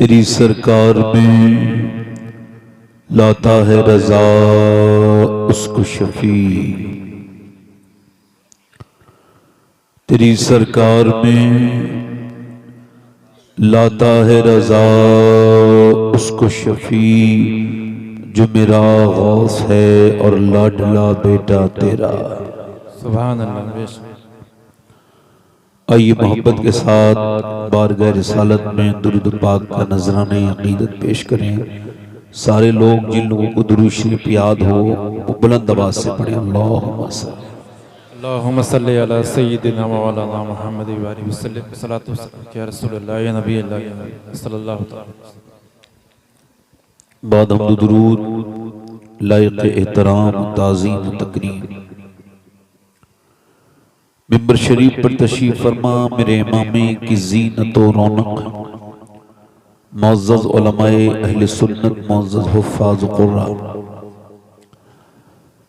तेरी सरकार में लाता है रजा उसको शफी। तेरी सरकार में लाता है रजा उसको शफी, जो मेरा गौस है और लाडला बेटा तेरा। सुभान अल्लाह। आइए मोहब्बत के साथ बारगाह रिसालत में दुरूद पाक का नजराने अकीदत पेश करें। सारे लोग जिन लोगों को दुरूद शरीफ याद हो वो बुलंद आवाज से पढ़ें। अल्लाहुम्मा सल्ली अला सय्यिदिना व मौलाना मुहम्मद व आलिहि वसल्लम सल्लल्लाहु अलैहि वसल्लम या रसूलल्लाह या नबी अल्लाह सल्लल्लाहु अलैहि। बाद हम दुरूद लायक एहतराम ताज़ीम तकरीम मिंबर शरीफ पर तशरीफ फरमा मेरे इमामे की जीनत और रौनक मुअज़्ज़ज़ उलमाए अहले सुन्नत मुअज़्ज़ज़ हुफ़्फ़ाज़ क़ुर्रा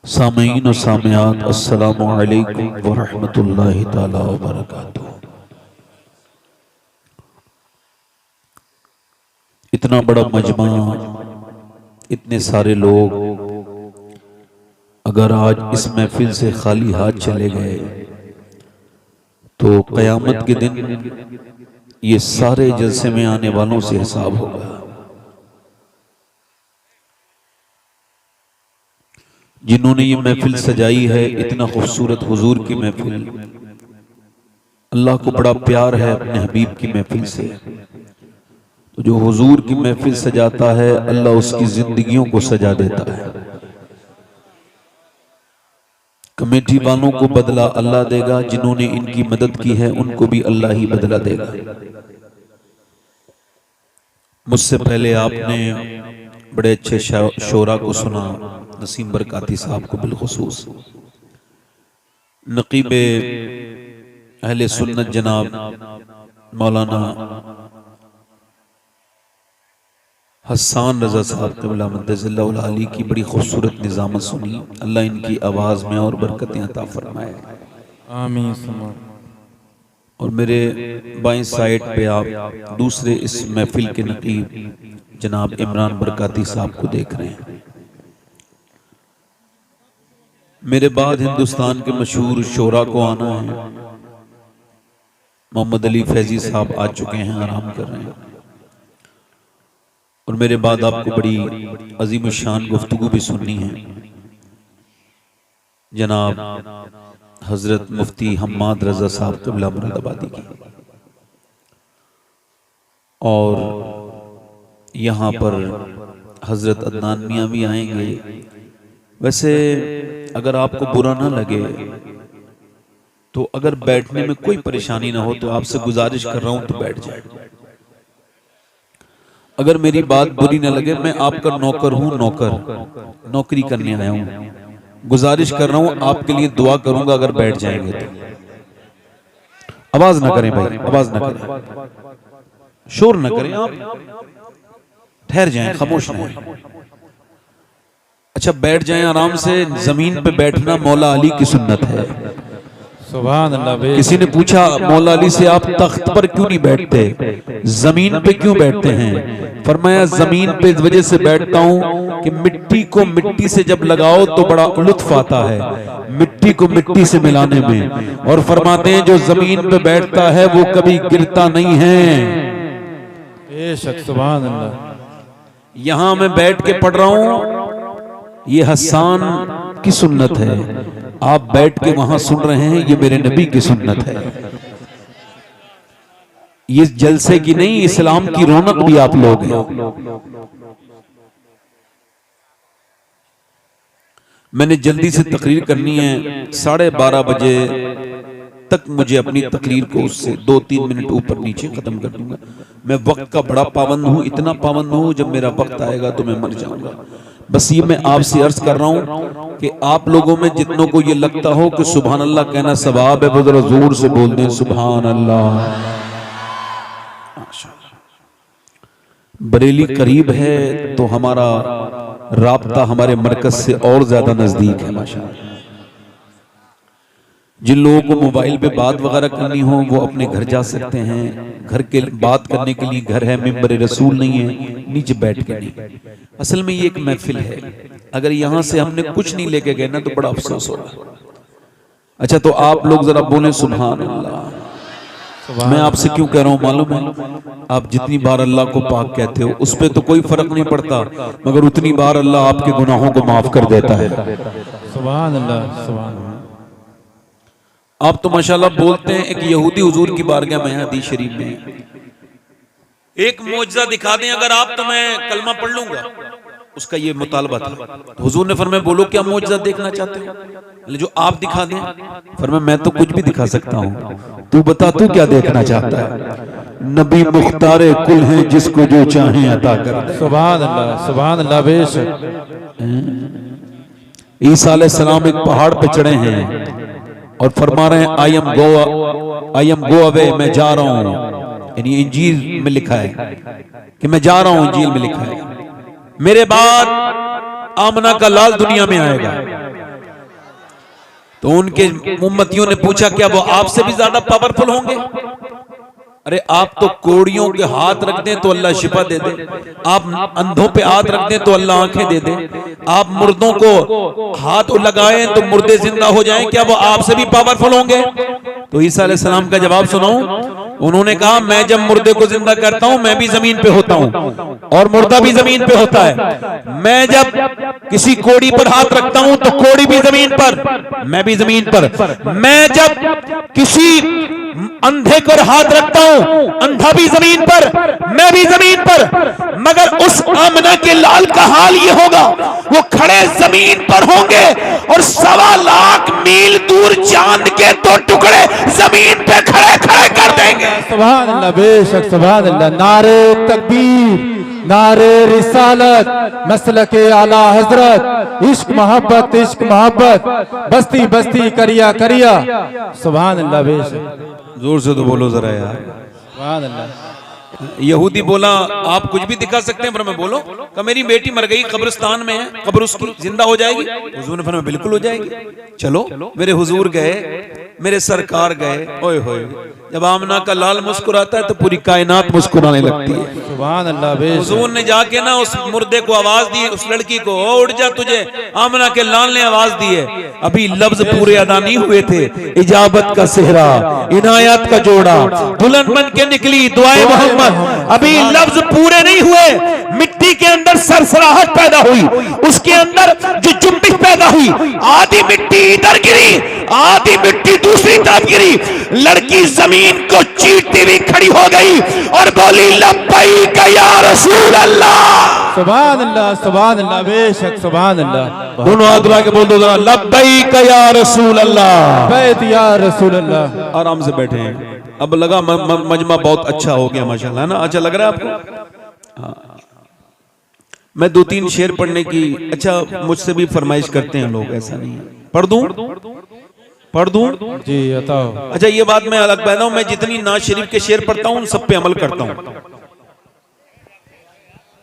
सामीईन और सामियात अस्सलामु अलैकुम व रहमतुल्लाहि तआला व बरकातुहू। इतना बड़ा मजमा, इतने सारे लोग अगर आज इस महफिल से खाली हाथ चले गए तो क़यामत के दिन ये सारे जलसे में आने वालों से हिसाब होगा। जिन्होंने ये महफिल सजाई है, इतना खूबसूरत हुजूर की महफिल, अल्लाह को बड़ा प्यार है अपने हबीब की महफिल से। तो जो हुजूर की महफिल सजाता है अल्लाह उसकी जिंदगियों को सजा देता है। कमेटी वालों को बदला अल्लाह देगा, जिन्होंने इनकी मदद की है उनको भी अल्लाह ही बदला देगा। मुझसे पहले आपने बड़े अच्छे शोरा को सुना, नसीम बरकाती साहब को बिलखुसूस, नकीबे अहले सुन्नत जनाब मौलाना हसन रजा साहब क़िबला मद्दज़िल्लाहुल आली की बड़ी खूबसूरत निज़ामत सुनी। अल्लाह इनकी आवाज़ में और बरकतें अता फरमाए, आमीन। और मेरे बाएं साइड पे आप दूसरे इस महफिल के नकीब जनाब इमरान बरकाती साहब को देख रहे हैं। मेरे बाद हिंदुस्तान के मशहूर शोरा को आना है। मोहम्मद अली फैजी साहब आ चुके हैं, आराम कर रहे हैं। और मेरे बाद आपको बड़ी अजीम शान गुफ्तगू भी सुननी है जनाब हजरत मुफ्ती हम्माद रजा साहब क़िबला मुरादाबादी की। और यहाँ पर हजरत अदनान मियाँ भी आएंगे। वैसे अगर आपको बुरा ना लगे तो अगर बैठने में कोई परेशानी ना हो तो आपसे गुजारिश कर रहा हूं तो बैठ जाए। अगर मेरी बात बुरी ना लगे, मैं आपका नौकर हूं, नौकरी करने आया हूं, गुजारिश कर रहा हूं आपके लिए दुआ करूंगा अगर बैठ जाएंगे तो। आवाज ना करें भाई, आवाज ना करें, शोर ना करें, आप ठहर जाएं, खामोश रहें। अच्छा बैठ जाएं आराम से। जमीन पे बैठना मौला अली की सुन्नत है। सुभान अल्लाह। किसी ने पूछा मौला अली से आप तख्त पर क्यों नहीं बैठते, जमीन पे क्यों बैठते हैं? फरमाया जमीन पे इस वजह से बैठता हूं कि मिट्टी को मिट्टी से जब लगाओ तो बड़ा लुत्फ आता है मिट्टी को मिट्टी से मिलाने में। और फरमाते हैं जो जमीन पे बैठता है वो कभी गिरता नहीं है। बेशक, सुभान अल्लाह। यहां मैं बैठ के पढ़ रहा हूं, ये हसन की सुन्नत है। आप बैठ के वहां सुन रहे हैं, ये मेरे नबी की सुन्नत है। ये जलसे की नहीं, इस्लाम की रौनक भी आप लोग हैं। मैंने जल्दी से तकरीर करनी है, 12:30 बजे तक मुझे अपनी तकरीर को उससे 2-3 मिनट ऊपर नीचे खत्म कर दूंगा। मैं वक्त का बड़ा पाबंद हूं, इतना पाबंद हूं जब मेरा वक्त आएगा तो मैं मर जाऊंगा। बस ये मैं आपसे अर्ज कर रहा हूं कि आप लोगों में जितनों को ये लगता हो कि सुभान अल्लाह कहना सवाब है, वो जरा जोर से बोल दें सुभान अल्लाह। बरेली करीब है तो हमारा राब्ता हमारे मरकज से और ज्यादा नजदीक है माशाअल्लाह। जिन लोगों को मोबाइल पे बात वगैरह करनी हो वो अपने घर जा सकते हैं। घर के बात करने के लिए घर है, मिंबर रसूल नहीं है, नीचे बैठ के नहीं। असल में ये एक महफिल है, अगर यहाँ से हमने कुछ नहीं लेके गए ना तो बड़ा अफसोस होगा। अच्छा तो आप लोग जरा बोले सुभान अल्लाह। मैं आपसे क्यों कह रहा हूँ मालूम है? आप जितनी बार अल्लाह को पाक कहते हो उस पर तो कोई फर्क नहीं पड़ता, मगर उतनी बार अल्लाह आपके गुनाहों को माफ कर देता है। सुभान अल्लाह, सुभान अल्लाह। आप तो माशाल्लाह बोलते हैं। एक यहूदी हुजूर की बारगाह में हदीस शरीफ में एक मौजज़ा दिखा दें अगर आप, तो मैं कलमा पढ़ लूंगा। उसका ये मुतालबा था। तो हुजूर ने फरमाया बोलो क्या मौजज़ा देखना चाहते हो? जो आप दिखा दें। फरमाया मैं तो कुछ भी दिखा सकता हूँ, तू बता तू क्या देखना चाहता है? नबी मुख्तारे कुल हैं जिसको जो चाहे अता कर। सुभान अल्लाह, सुभान अल्लाह। बेशक ईसा अलैहिस्सलाम एक पहाड़ पे चढ़े हैं और फरमा रहे हैं आई एम गो अवे, मैं जा रहा हूं। यानी इंजील में लिखा है कि मैं जा रहा हूं, इंजील में लिखा है मेरे बाद आमना का लाल दुनिया में आएगा। तो उनके उम्मतियों ने पूछा क्या वो आपसे भी ज्यादा पावरफुल होंगे? अरे आप तो कोड़ियों के हाथ रख दें तो अल्लाह शिफा दे दे, आप अंधों पे हाथ रख दें तो अल्लाह आंखें दे दे, आप मुर्दों को हाथ लगाएं तो मुर्दे जिंदा हो जाएं, क्या वो आपसे भी पावरफुल होंगे? तो ईसा अलैहिस्सलाम का जवाब सुनाऊं? उन्होंने कहा मैं जब मुर्दे को जिंदा करता हूं मैं भी जमीन पे होता हूं और मुर्दा भी जमीन पे होता है। मैं जब किसी कोड़ी पर हाथ रखता हूं तो कोड़ी भी जमीन पर, मैं भी जमीन पर। मैं जब किसी अंधे पर हाथ रखता हूं अंधा भी जमीन पर, मैं भी जमीन पर। मगर उस आमना के लाल का हाल ये होगा वो खड़े जमीन पर होंगे और 1.25 लाख मील दूर चांद के 2 टुकड़े जमीन पे खड़े खड़े कर देंगे। सुभान अल्लाह, बेशक सुभान अल्लाह। नारे तकबीर, नारे रिसालत, मसलके आला हजरत, इश्क मोहब्बत, इश्क मोहब्बत, बस्ती बस्ती करिया करिया। सुभान अल्लाह, बेशक। जोर से तो बोलो जरा यार। सुभान अल्लाह। यहूदी बोला आप कुछ भी दिखा सकते हैं, पर मैं बोलो कि मेरी बेटी मर गई, कब्रिस्तान में है, कब्र उसकी जिंदा हो जाएगी? हुजूर ने फरमाया बिल्कुल हो जाएगी। चलो मेरे हुजूर गए, मेरे सरकार गए, ओए होए जब आमना का लाल मुस्कुराता है तो पूरी कायनात मुस्कुराने लगती है। सुभान अल्लाह। हुजूर ने जाके ना उस मुर्दे को आवाज दी, उस लड़की को, उठ जा तुझे आमना के लाल ने आवाज दी है। अभी लफ्ज पूरे अदा नहीं हुए थे, इजाबत का सेहरा, इनायत का जोड़ा, दुल्हन बन के निकली दुआए मोहम्मद, अभी लफ्ज पूरे नहीं हुए, मिट्टी के अंदर सरसराहट पैदा हुई, उसके अंदर जो जुम्बिश पैदा हुई, आधी मिट्टी इधर गिरी, आधी मिट्टी दूसरी तरफ गिरी, लड़की जमीन को चीरती हुई खड़ी हो गई और बोली लब्बैक या रसूल अल्लाह। सुभान अल्लाह, सुभान अल्लाह, बेशक सुभान अल्लाह। दोनों हाथ उठा के बोल दो जरा लब्बैक या रसूल अल्लाह। बैत या रसूल अल्लाह। आराम से बैठे हैं। अब लगा मजमा बहुत अच्छा हो गया माशाल्लाह, है ना? अच्छा लग रहा है आपको? हाँ। मैं 2-3 शेर पढ़ने की, अच्छा मुझसे भी फरमाइश करते हैं लोग, ऐसा नहीं है। पढ़ दूं? पढ़ दूं? जी बताओ। अच्छा ये बात मैं अलग बता दूं, मैं जितनी नाज शरीफ के शेर पढ़ता हूं उन सब पे अमल करता हूं।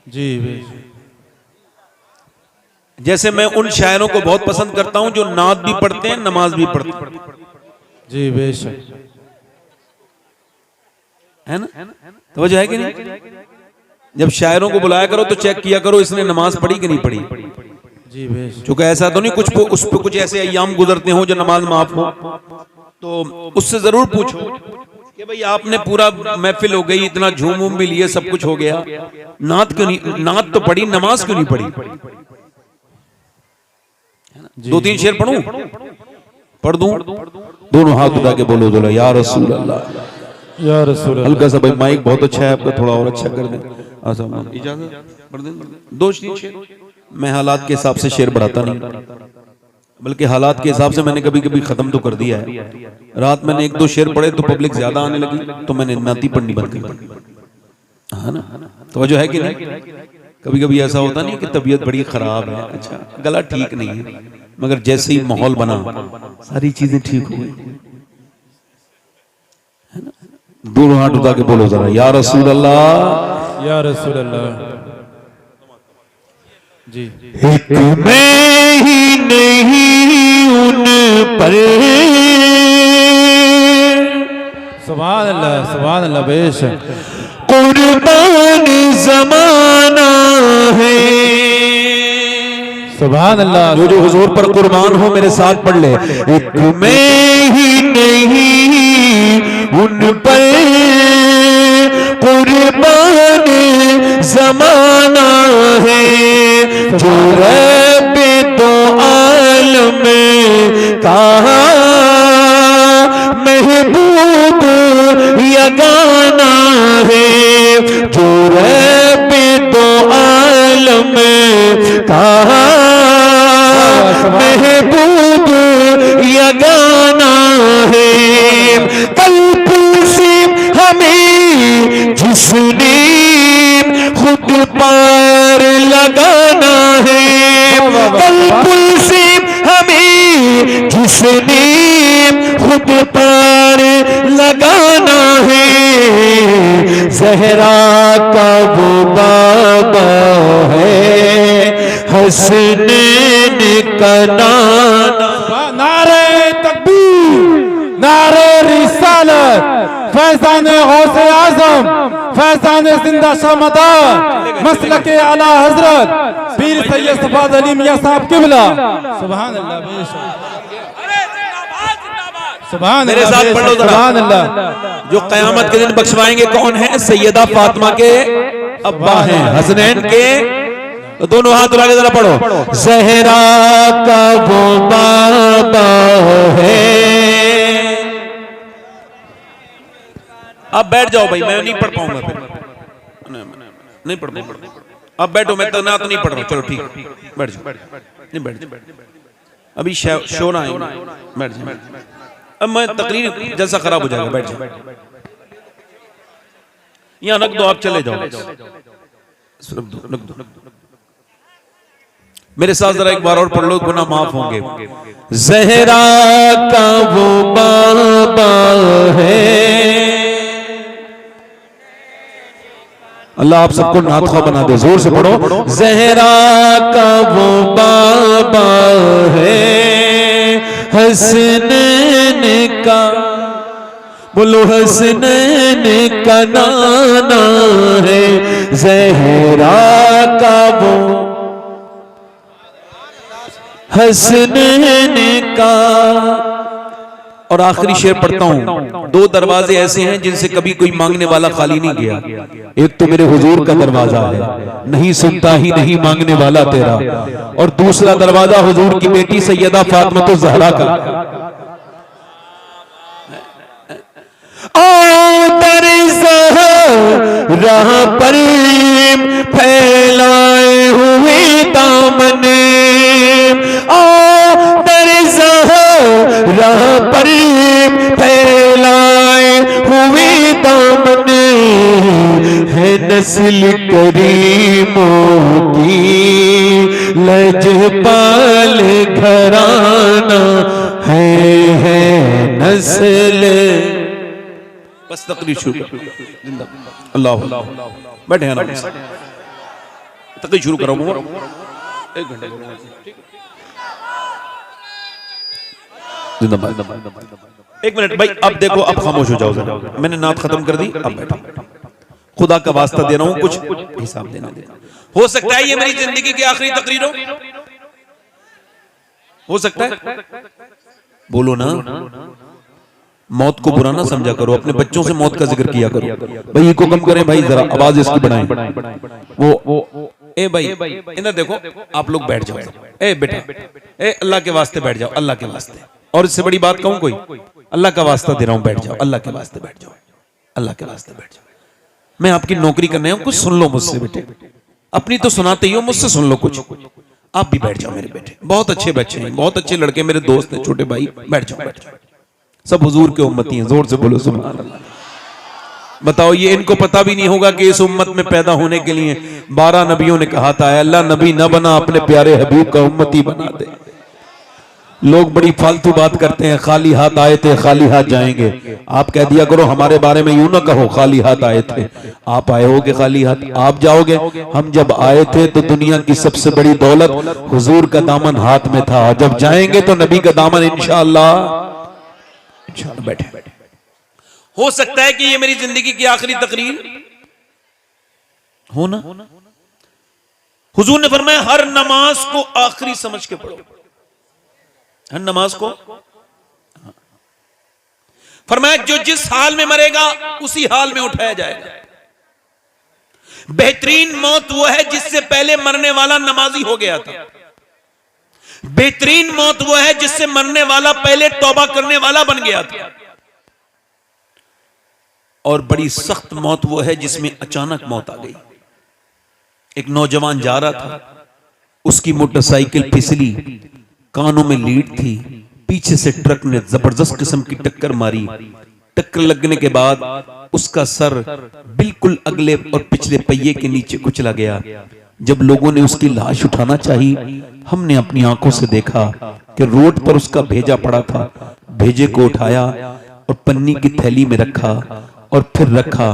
जी जैसे मैं उन शायरों को बहुत पसंद करता हूं जो नात भी पढ़ते हैं नमाज भी पढ़ते हैं। जी बेशक, है ना? तो वजह है कि नहीं? जब शायरों को बुलाया करो तो चेक किया करो इसने नमाज पढ़ी कि नहीं पढ़ी। जी बेशक। चूंकि ऐसा तो नहीं कुछ उस पे कुछ ऐसे अय्याम गुजरते हो जो नमाज माफ हो, तो उससे जरूर पूछो कि भाई आपने पूरा महफिल हो गई, इतना झूम वूम भी लिए, सब कुछ हो गया, नात क्यों नहीं, नात तो पढ़ी, नमाज क्यों नहीं पढ़ी? 2-3 शेर पढ़ूं? पढ़ दूं? दोनों हाथ उठा के बोलो जरा या रसूल अल्लाह, या रसूल अल्लाह। हल्का सा भाई माइक बहुत अच्छा है आपका, थोड़ा और अच्छा कर दें। इजाजत? पढ़ दें? 2-3 शेर। मैं हालात के हिसाब से शेर बढ़ाता नहीं, बल्कि हालात के हिसाब से मैंने कभी कभी खत्म तो कर दिया है। रात मैंने 1-2 शेर पढ़े तो पब्लिक ज्यादा आने लगी तो मैंने नाती पढ़नी बंद कर दी, है ना? तो वजह है कि नहीं? कभी कभी ऐसा होता नहीं कि तबीयत बड़ी खराब है, अच्छा गला ठीक नहीं है, मगर जैसे ही माहौल बना सारी चीजें ठीक हो गई, है ना? दोनों हाथ उठा के बोलो जरा या रसूल अल्लाह, या रसूल अल्लाह। जी। एक मैं ही नहीं उन पर सुभान अल्लाह बेशक। कुर्बान जमाना है। सुभान अल्लाह। जो हुजूर पर कुर्बान हो मेरे साथ पढ़ ले। एक मैं ही नहीं उन पर कुर्बान जमाना है। जो रब तो आलम कहा महबूब यगाना है। जो रब तो आलम कहा महबूब यगाना है। कल से हमें जिसने खुद पार लगाना है। कल से हमें जिसने खुद पार लगाना है। ज़हरा का वो बाबा है हसनैन का नाना। नारे तकबीर, नारे रिसालत, फैज़ान गौसे आज़म, फैज़ान जिंदा शामदार, मसलके आला हजरत पीर सैयद सफाद अली मियां साहब किबला। सुभान अल्लाह बेशक। सुभान मेरे अल्लाह साथ पढ़ लो बेशक। जरा। सुभान अल्लाह। जो कयामत के दिन बख्शवाएंगे कौन है? सैयदा फातिमा के अब्बा हैं, हसनैन के। तो दोनों हाथ उठा के जरा पढ़ो। ज़हरा का वो बाबा है। अब बैठ जाओ भाई, मैं नहीं पढ़ पाऊंगा फिर। नहीं पढ़ पाऊंगा। अब बैठो, मैं तो ना तो नहीं पढ़ रहा। चलो ठीक, बैठ जाओ। नहीं बैठ, अभी शोर आएंगे। बैठ जाओ। अब मैं तकरीर जैसा खराब हो जाएगा। बैठ जाओ, यहाँ रख दो, आप चले जाओ। रख दो। मेरे साथ जरा एक बार और पढ़ लो, गुनाह माफ होंगे। ज़हरा का वो बाबा है। अल्लाह आप सबको नातख़्वा बना दे। जोर से पढ़ो। ज़हरा का वो बाबा है हसनैन का, बोलो हसनैन का नाना है। ज़हरा का वो हसनैन का। और आखिरी शेर पढ़ता हूं। दो दरवाजे ऐसे हैं जिनसे कभी कोई मांगने वाला खाली नहीं गया। एक तो मेरे हुजूर का दरवाजा है, नहीं सुनता ही नहीं मांगने वाला तेरा। और दूसरा दरवाजा हुजूर की बेटी सैयदा फातिमा तो ज़हरा का। राह पर फैलाए हुए दामने, राह पर फैलाए हुए दामने, है नस्ल करीमों की लजपाल घराना है नस्ल। बस तकरीर शुरू कर। अल्लाह बैठे हैं ना, तकरीर शुरू करो। 1 घंटे एक मिनट भाई, अब देखो, अब खामोश हो जाओ जरा। मैंने नात खत्म कर दी, अब बैठो। खुदा का वास्ता दे रहा हूं, कुछ हिसाब देना देना। हो सकता है ये मेरी जिंदगी की आखिरी तकरीर हो सकता है। बोलो ना, मौत को बुरा ना समझा करो। अपने बच्चों से मौत का जिक्र किया करो। भाई ये को कम करें भाई, जरा आवाज इसकी बढ़ाएं। वो ए भाई इधर देखो, आप लोग बैठ जाओ। ए बेटा, ए अल्लाह के वास्ते बैठ जाओ, अल्लाह के वास्ते। और इससे बड़ी बात कहूं कोई? अल्लाह का वास्ता दे रहा हूं, बैठ जाओ। अल्लाह के वास्ते बैठ जाओ, अल्लाह के वास्ते बैठ जाओ। मैं आपकी नौकरी करने हूं, कुछ सुन लो मुझसे बेटे। अपनी तो सुनाते ही हो, मुझसे सुन लो कुछ। आप भी बैठ जाओ मेरे बेटे, बहुत अच्छे बच्चे हैं, बहुत अच्छे लड़के मेरे दोस्त हैं, छोटे भाई। बैठ जाओ, बैठ जाओ। सब हुजूर के उम्मती हैं, जोर से बोलो सुभान अल्लाह। बताओ, ये इनको पता भी नहीं होगा कि इस उम्मत में पैदा होने के लिए 12 नबियों ने कहा था, अल्लाह नबी न बना, अपने प्यारे हबीब का उम्मती बना दे। लोग बड़ी फालतू बात करते हैं, खाली हाथ आए थे खाली हाथ जाएंगे। आप कह दिया करो हमारे बारे में यूं ना कहो खाली हाथ आए थे। आप आए होगे खाली हाथ, आप जाओगे। हम जब आए थे तो दुनिया की सबसे बड़ी दौलत हुजूर का दामन हाथ में था, जब जाएंगे तो नबी का दामन इंशाअल्लाह। बैठे बैठे। हो सकता है कि ये मेरी जिंदगी की आखिरी तकरीर हो ना। हुजूर ने फरमाया हर नमाज को आखिरी समझ के पढ़ो, हर नमाज को। फरमाया जो जिस हाल में मरेगा उसी हाल में उठाया जाएगा। बेहतरीन मौत वो है जिससे पहले मरने वाला नमाजी हो गया था। बेहतरीन मौत वो है जिससे मरने वाला पहले तौबा करने वाला बन गया था। और बड़ी सख्त मौत वो है जिसमें अचानक मौत आ गई। एक नौजवान जा रहा था, उसकी मोटरसाइकिल फिसली, कानों में लीड थी, पीछे से ट्रक ने जबरदस्त किस्म की टक्कर मारी। टक्कर लगने के बाद उसका सर बिल्कुल अगले और पिछले पहिए के नीचे कुचला गया। जब लोगों ने उसकी लाश उठाना चाही, हमने अपनी आंखों से देखा कि रोड पर उसका भेजा पड़ा था। भेजे को उठाया और पन्नी की थैली में रखा और फिर रखा।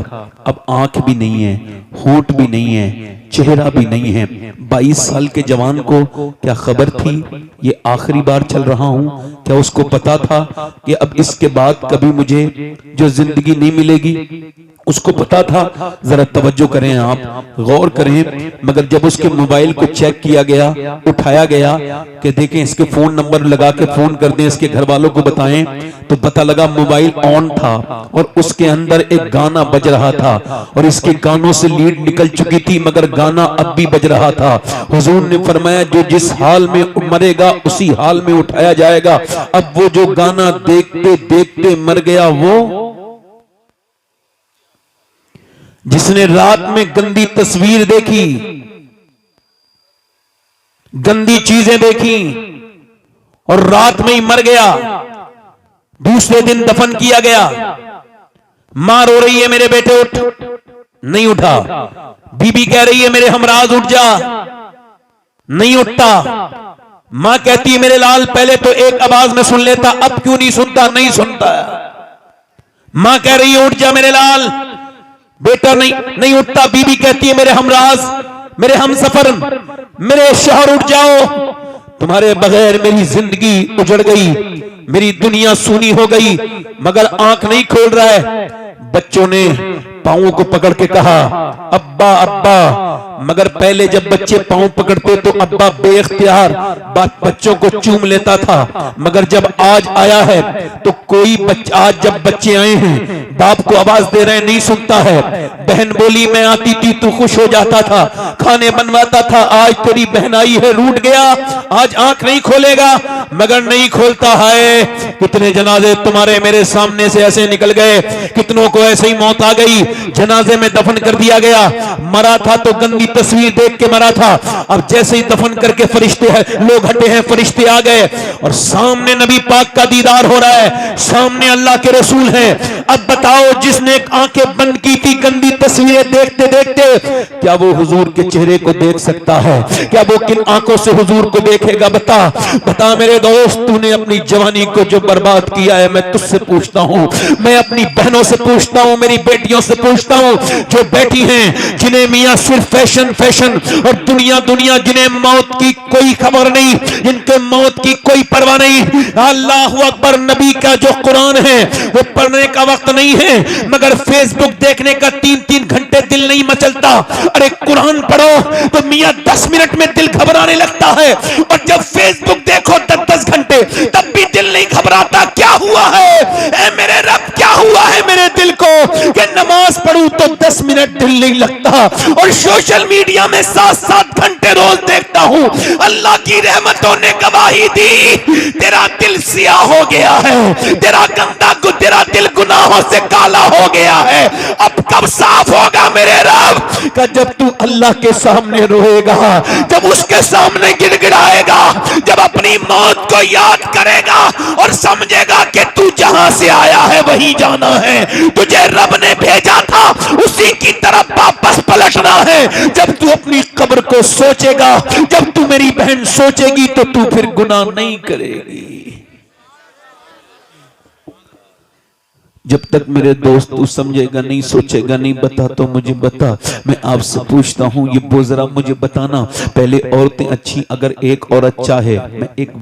अब आंख भी नहीं है, होंठ भी नहीं है, चेहरा भी नहीं है। 22 साल के जवान को क्या खबर थी ये आखिरी बार चल रहा हूं? क्या उसको पता था कि अब इसके बाद कभी मुझे जो जिंदगी नहीं मिलेगी? उसको पता था। जरा तवज्जो करें, आप गौर करें। मगर जब उसके मोबाइल को चेक किया गया, उठाया गया कि देखें इसके फोन नंबर लगा के फोन कर दें, इसके घर वालों को बताएं, तो पता लगा मोबाइल ऑन था और उसके अंदर एक गाना बज रहा था और इसके कानों से लीड निकल चुकी थी मगर गाना अब भी बज रहा था। हुजूर ने फरमाया जो जिस हाल में मरेगा उसी हाल में उठाया जाएगा। अब वो जो गाना देखते देखते मर गया, वो जिसने रात में गंदी तस्वीर देखी, गंदी चीजें देखी और रात में ही मर गया, दूसरे दिन दफन किया गया। मां रो रही है मेरे बेटे उठ, नहीं उठा। बीबी कह रही है मेरे हमराज उठ जा, नहीं उठता। मां कहती है मेरे लाल पहले तो एक आवाज में सुन लेता, अब क्यों नहीं सुनता? नहीं सुनता। मां कह रही है उठ जा मेरे लाल, बेटा नहीं उठता। बीबी कहती है मेरे हमराज, मेरे हमसफर, मेरे शौहर उठ जाओ, तुम्हारे बगैर मेरी जिंदगी उजड़ गई, मेरी दुनिया सूनी हो गई। मगर आंख नहीं खोल रहा है। बच्चों ने पांवों को पकड़ के कहा अब्बा अब्बा, मगर पहले जब बच्चे पांव पकड़ते तो अब्बा बेइख्तियार बच्चों को चूम लेता था। मगर जब आज आया है तो कोई आज जब बच्चे आए हैं बाप को आवाज दे रहे हैं, नहीं सुनता है। बहन बोली मैं आती थी तू खुश हो जाता था, खाने बनवाता था, आज तेरी बहन आई है रूठ गया, आज आंख नहीं खोलेगा। मगर नहीं खोलता है। कितने जनाजे तुम्हारे मेरे सामने से ऐसे निकल गए, कितनों को ऐसे ही मौत आ गई, जनाजे में दफन कर दिया गया। मरा था तो गंदी तस्वीर देख के मरा था, अब जैसे ही दफन करके फरिश्ते हैं, लोग हटे हैं, फरिश्ते आ गए और सामने नबी पाक का दीदार हो रहा है, सामने अल्लाह के रसूल हैं। अब बताओ जिसने आंखें बंद की थी गंदी तस्वीरें देखते देखते, क्या वो हुजूर के चेहरे को देख सकता है? क्या वो किन आंखों से हुजूर को देखेगा? बता बता मेरे दोस्त, तूने अपनी जवानी को जो बर्बाद किया है, मैं तुझसे पूछता हूं, मैं अपनी बहनों से पूछता हूं, मेरी बेटियों से पूछता हूं जो बैठी हैं, जिन्हें मियां सिर्फ फैशन फैशन और दुनिया दुनिया, जिन्हें मौत की कोई खबर नहीं, जिनके मौत की कोई परवाह नहीं। अल्लाहु अकबर, नबी का जो कुरान है वो पढ़ने का वक्त नहीं है, मगर फेसबुक देखने का 3-3 घंटे दिल नहीं मचलता। अरे कुरान पढ़ो तो मियां 10 मिनट में दिल घबराने लगता है, और जब फेसबुक देखो 10-10 घंटे तब भी दिल नहीं घबराता। क्या हुआ है ऐ मेरे रब, क्या हुआ है मेरे दिल को कि नमाज पढ़ूं तो 10 मिनट दिल नहीं लगता, और सोशल मीडिया में 7-7 घंटे रोज देखता हूं। अल्लाह की रहमतों ने गवाही दी, तेरा दिल सियाह हो गया है, तेरा तेरा दिल गुनाहों से काला हो गया है। अब कब साफ होगा मेरे रब? का जब तू अल्लाह के सामने रोएगा, जब उसके सामने गिड़गिड़ाएगा, जब अपनी मौत को याद करेगा और समझेगा कि तू जहां से आया है वहीं जाना है, तुझे रब ने भेजा था उसी की तरफ वापस पलटना है। जब तू अपनी कब्र को सोचेगा, जब तू मेरी बहन सोचेगी, तो तू फिर गुनाह नहीं करेगी। जब तक मेरे दोस्त तू समझेगा नहीं, सोचेगा नहीं, बता तो मुझे बता। मैं आपसे पूछता हूँ ये बोजरा मुझे बताना, पहले औरतें अच्छी, अगर एक औरत चाहे, मैं एक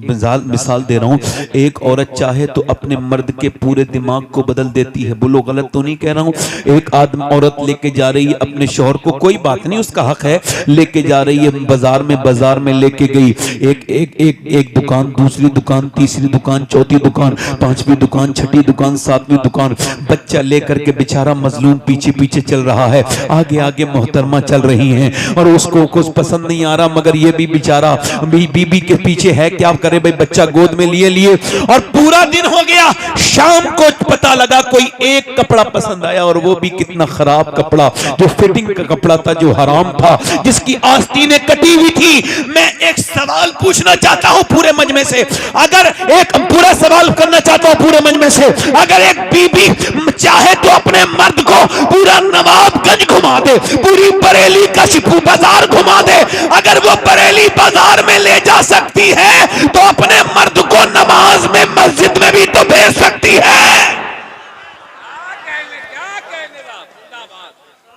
मिसाल दे रहा हूँ, एक औरत चाहे तो अपने मर्द के पूरे दिमाग को बदल देती है। बोलो गलत तो नहीं कह रहा हूँ। एक आदमी औरत लेके जा रही है अपने शौहर को, कोई बात नहीं, उसका हक है, लेके जा रही है बाजार में लेके गई, एक दुकान, दूसरी दुकान, तीसरी दुकान, चौथी दुकान, पांचवी दुकान, छठी दुकान, सातवीं दुकान, बच्चा लेकर के बेचारा मजलूम पीछे पीछे चल रहा है, आगे आगे मोहतरमा चल रही हैं और उसको कुछ पसंद नहीं आ रहा, मगर ये भी बेचारा बीबी के पीछे है, क्या करे भाई, बच्चा गोद में लिए और पूरा दिन हो गया। शाम को पता लगा कोई एक कपड़ा पसंद आया और वो भी कितना खराब कपड़ा, जो फिटिंग का कपड़ा था, जो हराम था, जिसकी आस्तीनें कटी हुई थी। मैं एक सवाल पूछना चाहता हूं पूरे मजमे से, अगर एक पूरा सवाल करना चाहता हूं पूरे मजमे से, अगर एक बीबी चाहे तो अपने मर्द को पूरा नवाबगंज घुमा दे, पूरी बरेली का शिपू बाजार घुमा दे, अगर वो बरेली बाजार में ले जा सकती है तो अपने मर्द को नमाज में मस्जिद में भी तो भेज सकती है।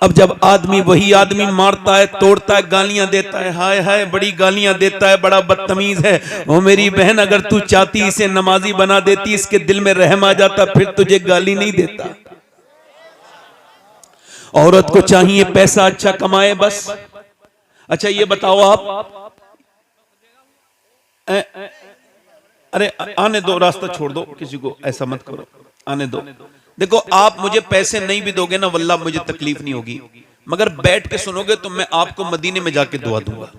अब जब आदमी, वही आदमी मारता है, तोड़ता है, गालियां देता है, हाय हाय बड़ी गालियां देता है, बड़ा बदतमीज है, वो मेरी बहन अगर तू चाहती इसे नमाजी बना देती, इसके दिल में रहम आ जाता, फिर तुझे गाली नहीं देता। औरत को चाहिए पैसा अच्छा कमाए बस। अच्छा ये बताओ आप, अरे आने दो, रास्ता छोड़ दो, किसी को ऐसा मत करो, आने दो। देखो आप मुझे पैसे नहीं भी दोगे ना, वल्लाह मुझे तकलीफ नहीं होगी, मगर बैठ के सुनोगे तो मैं आपको मदीने में जाके दुआ दूंगा,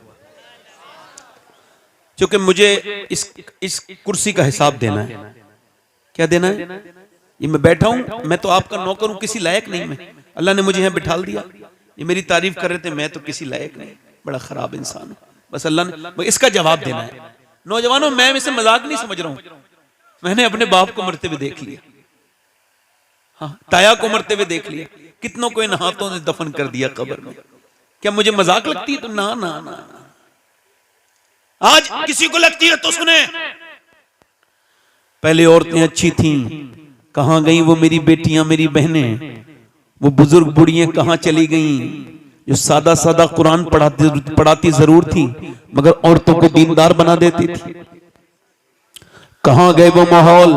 क्योंकि मुझे इस कुर्सी का हिसाब देना है। क्या देना है? ये मैं बैठा हूं, मैं तो आपका नौकर हूं, किसी लायक नहीं मैं, अल्लाह ने मुझे यहां बिठाल दिया। ये मेरी तारीफ कर रहे थे, मैं तो किसी लायक नहीं, बड़ा खराब इंसान हूं, बस अल्लाह ने, इसका जवाब देना है। नौजवानों मैं इसे मजाक नहीं समझ रहा हूं, मैंने अपने बाप को मरते हुए देख लिया, हाँ, ताया को मरते हुए देख लिया, कितनों को इन हाथों से दफन कर दिया कब्र में। क्या मुझे मजाक लगती है? तो ना ना ना, आज किसी को लगती है तो सुने। पहले औरतें अच्छी थीं, कहां गई वो मेरी बेटियां, मेरी बहनें, वो बुजुर्ग बुढ़ियां कहां चली गईं, जो सादा सादा कुरान पढ़ाती जरूर थी मगर औरतों को दीनदार बना देती थी। कहां गए वो माहौल,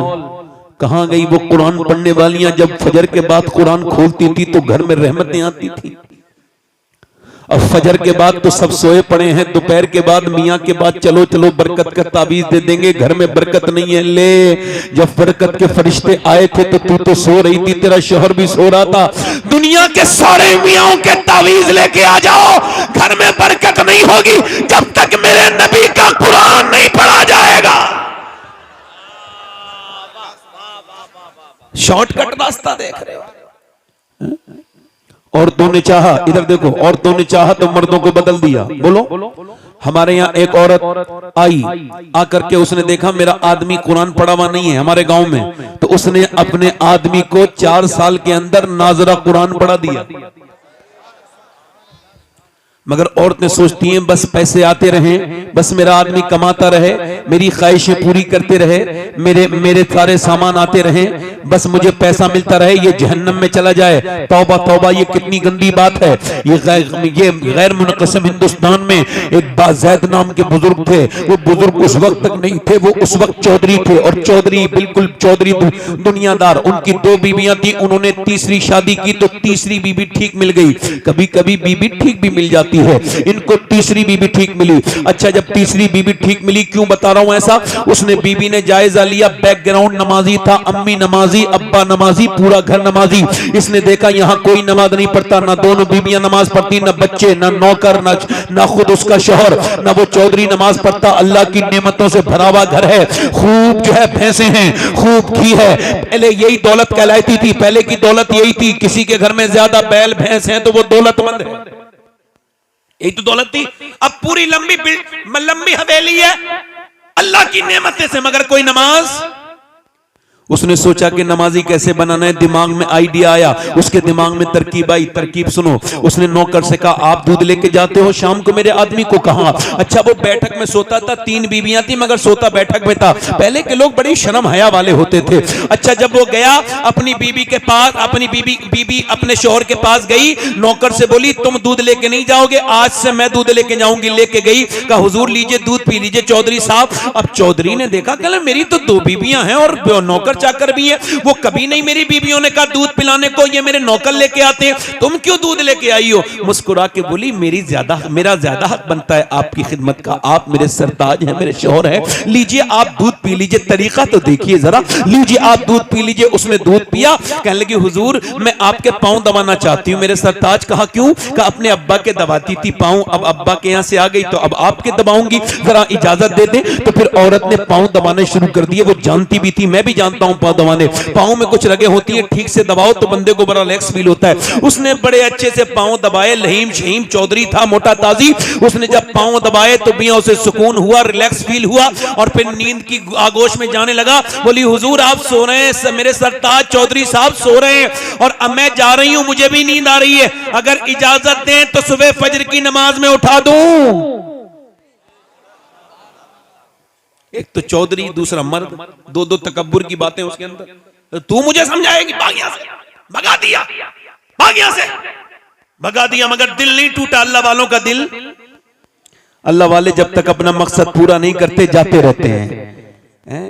कहां गई वो कुरान पढ़ने वालियां, जब फजर के बाद कुरान खोलती थी तो घर में रहमतें आती थी। अब फजर के बाद तो सब सोए पड़े हैं, दोपहर के बाद मियाँ के बाद चलो चलो बरकत का ताबीज दे देंगे, घर में बरकत नहीं है। ले, जब बरकत के फरिश्ते आए थे तो तू तो सो रही थी, तेरा शोहर भी सो रहा था। दुनिया के सारे मियाँ के ताबीज लेके आ जाओ, घर में बरकत नहीं होगी जब तक मेरे नबी का कुरान नहीं पढ़ा जाएगा। शॉर्टकट रास्ता देख रहे हो। औरतों ने चाहा, इधर देखो, औरतों ने चाहा तो मर्दों को बदल दिया। बोलो, हमारे यहाँ एक औरत आई, आकर के उसने देखा मेरा आदमी कुरान पढ़ा हुआ नहीं है हमारे गांव में, तो उसने अपने आदमी को 4 साल के अंदर नाजरा कुरान पढ़ा दिया। मगर औरतें सोचती हैं बस पैसे आते रहें, बस मेरा आदमी कमाता रहे, मेरी ख्वाहिशें पूरी करते रहे, मेरे सारे सामान आते रहें, बस मुझे पैसा मिलता रहे, ये जहन्नम में चला जाए। तौबा तौबा, ये कितनी गंदी बात है। ये गैर मुनक़सिम हिंदुस्तान में एक बाज़ैद नाम के बुजुर्ग थे, वो बुजुर्ग उस वक्त तक नहीं थे, वो उस वक्त चौधरी थे, और चौधरी बिल्कुल चौधरी दुनियादार। उनकी 2 बीवियां थी, उन्होंने तीसरी शादी की तो तीसरी बीवी ठीक मिल गई। कभी कभी बीवी ठीक भी मिल जाती है, इनको तीसरी बीवी ठीक मिली। अच्छा, जब तीसरी बीवी ठीक मिली, क्यों बता रहा हूं ऐसा, उसने बीवी ने जायजा लिया, बैकग्राउंड नमाजी था, अम्मी नमाजी, अब्बा नमाजी, पूरा घर नमाजी। इसने देखा यहां कोई नमाज नहीं पढ़ता, ना दोनों बीवियां नमाज पढ़ती, ना बच्चे, ना नौकर, ना खुद उसका शौहर, ना वो चौधरी नमाज पढ़ता। अल्लाह की नेमतों से भरा हुआ घर है, खूब जो है भैंसे हैं, खूब घी है। पहले यही दौलत कहलाती थी, पहले की दौलत यही थी, किसी के घर में ज्यादा बैल भैंस हैं तो वो दौलतमंद है, यही तो दौलत थी। अब पूरी लंबी हवेली है अल्लाह की नेमतें से, मगर कोई नमाज, उसने सोचा कि नमाजी कैसे बनाना है, दिमाग में आइडिया आया, उसके दिमाग में तरकीब आई। तरकीब सुनो, उसने नौकर से कहा आप दूध लेके जाते हो शाम को मेरे आदमी को? कहा। अच्छा, वो बैठक में सोता था, 3 बीवियां थी मगर सोता बैठक में था। पहले के लोग बड़ी शर्म हया वाले होते थे। अच्छा, जब वो गया अपनी बीबी के पास, अपनी बीबी अपने शोहर के पास गई, नौकर से बोली तुम दूध लेके नहीं जाओगे, आज से मैं दूध लेके जाऊंगी। लेके गई, कहा हुजूर लीजिए दूध पी लीजिए चौधरी साहब। अब चौधरी ने देखा, कहला मेरी तो 2 बीबियां हैं और नौकर चाकर भी है, वो कभी नहीं मेरी बीबियों ने कहा दूध पिलाने को, ये मेरे नौकर लेके आते हैं, तुम क्यों दूध लेके आई हो? मुस्कुरा के बोली मेरा ज्यादा हक बनता है आपकी खिदमत का, आप मेरे सरताज हैं, मेरे शौहर हैं, लीजिए आप दूध पी लीजिए, तरीका तो देखिए जरा, लीजिए आप दूध पी लीजिए। उसने दूध पिया, कहने लगी हुजूर मैं आपके पांव दबाना चाहती हूँ। मेरे सरताज। कहा क्यों? कहा अपने अब्बा के दबाती थी पांव, अब अब्बा के यहाँ से आ गई तो अब आपके दबाऊंगी, जरा इजाजत दे दें। तो फिर औरत ने पांव दबाने शुरू कर दिए। वो जानती भी थी, मैं भी जानता हूं पांव दबाने, पांव में कुछ रगे होती है, ठीक से दबाओ तो बंदे को बड़ा रिलैक्स फील होता है। उसने बड़े अच्छे से पांव दबाए, लहीम शहीम चौधरी था, मोटा ताजी। उसने जब पांव दबाए तो मियां उसे सुकून हुआ, रिलैक्स फील हुआ और फिर नींद की आगोश में जाने लगा। बोली हुजूर आप सो रहे हैं, मेरे सरताज चौधरी साहब सो रहे हैं और अब मैं जा रही हूं, मुझे भी नींद आ रही है, अगर इजाजत दें तो सुबह फजर की नमाज में उठा दूं। एक तो चौधरी, दूसरा मर्द, दो तकब्बुर की बातें उसके अंदर। तू मुझे समझाएगी? भाग यहां से, भगा दिया, भाग यहां से, भगा दिया। मगर दिल नहीं टूटा अल्लाह वालों का दिल। अल्लाह वाले जब तक अपना मकसद पूरा नहीं करते जाते रहते हैं।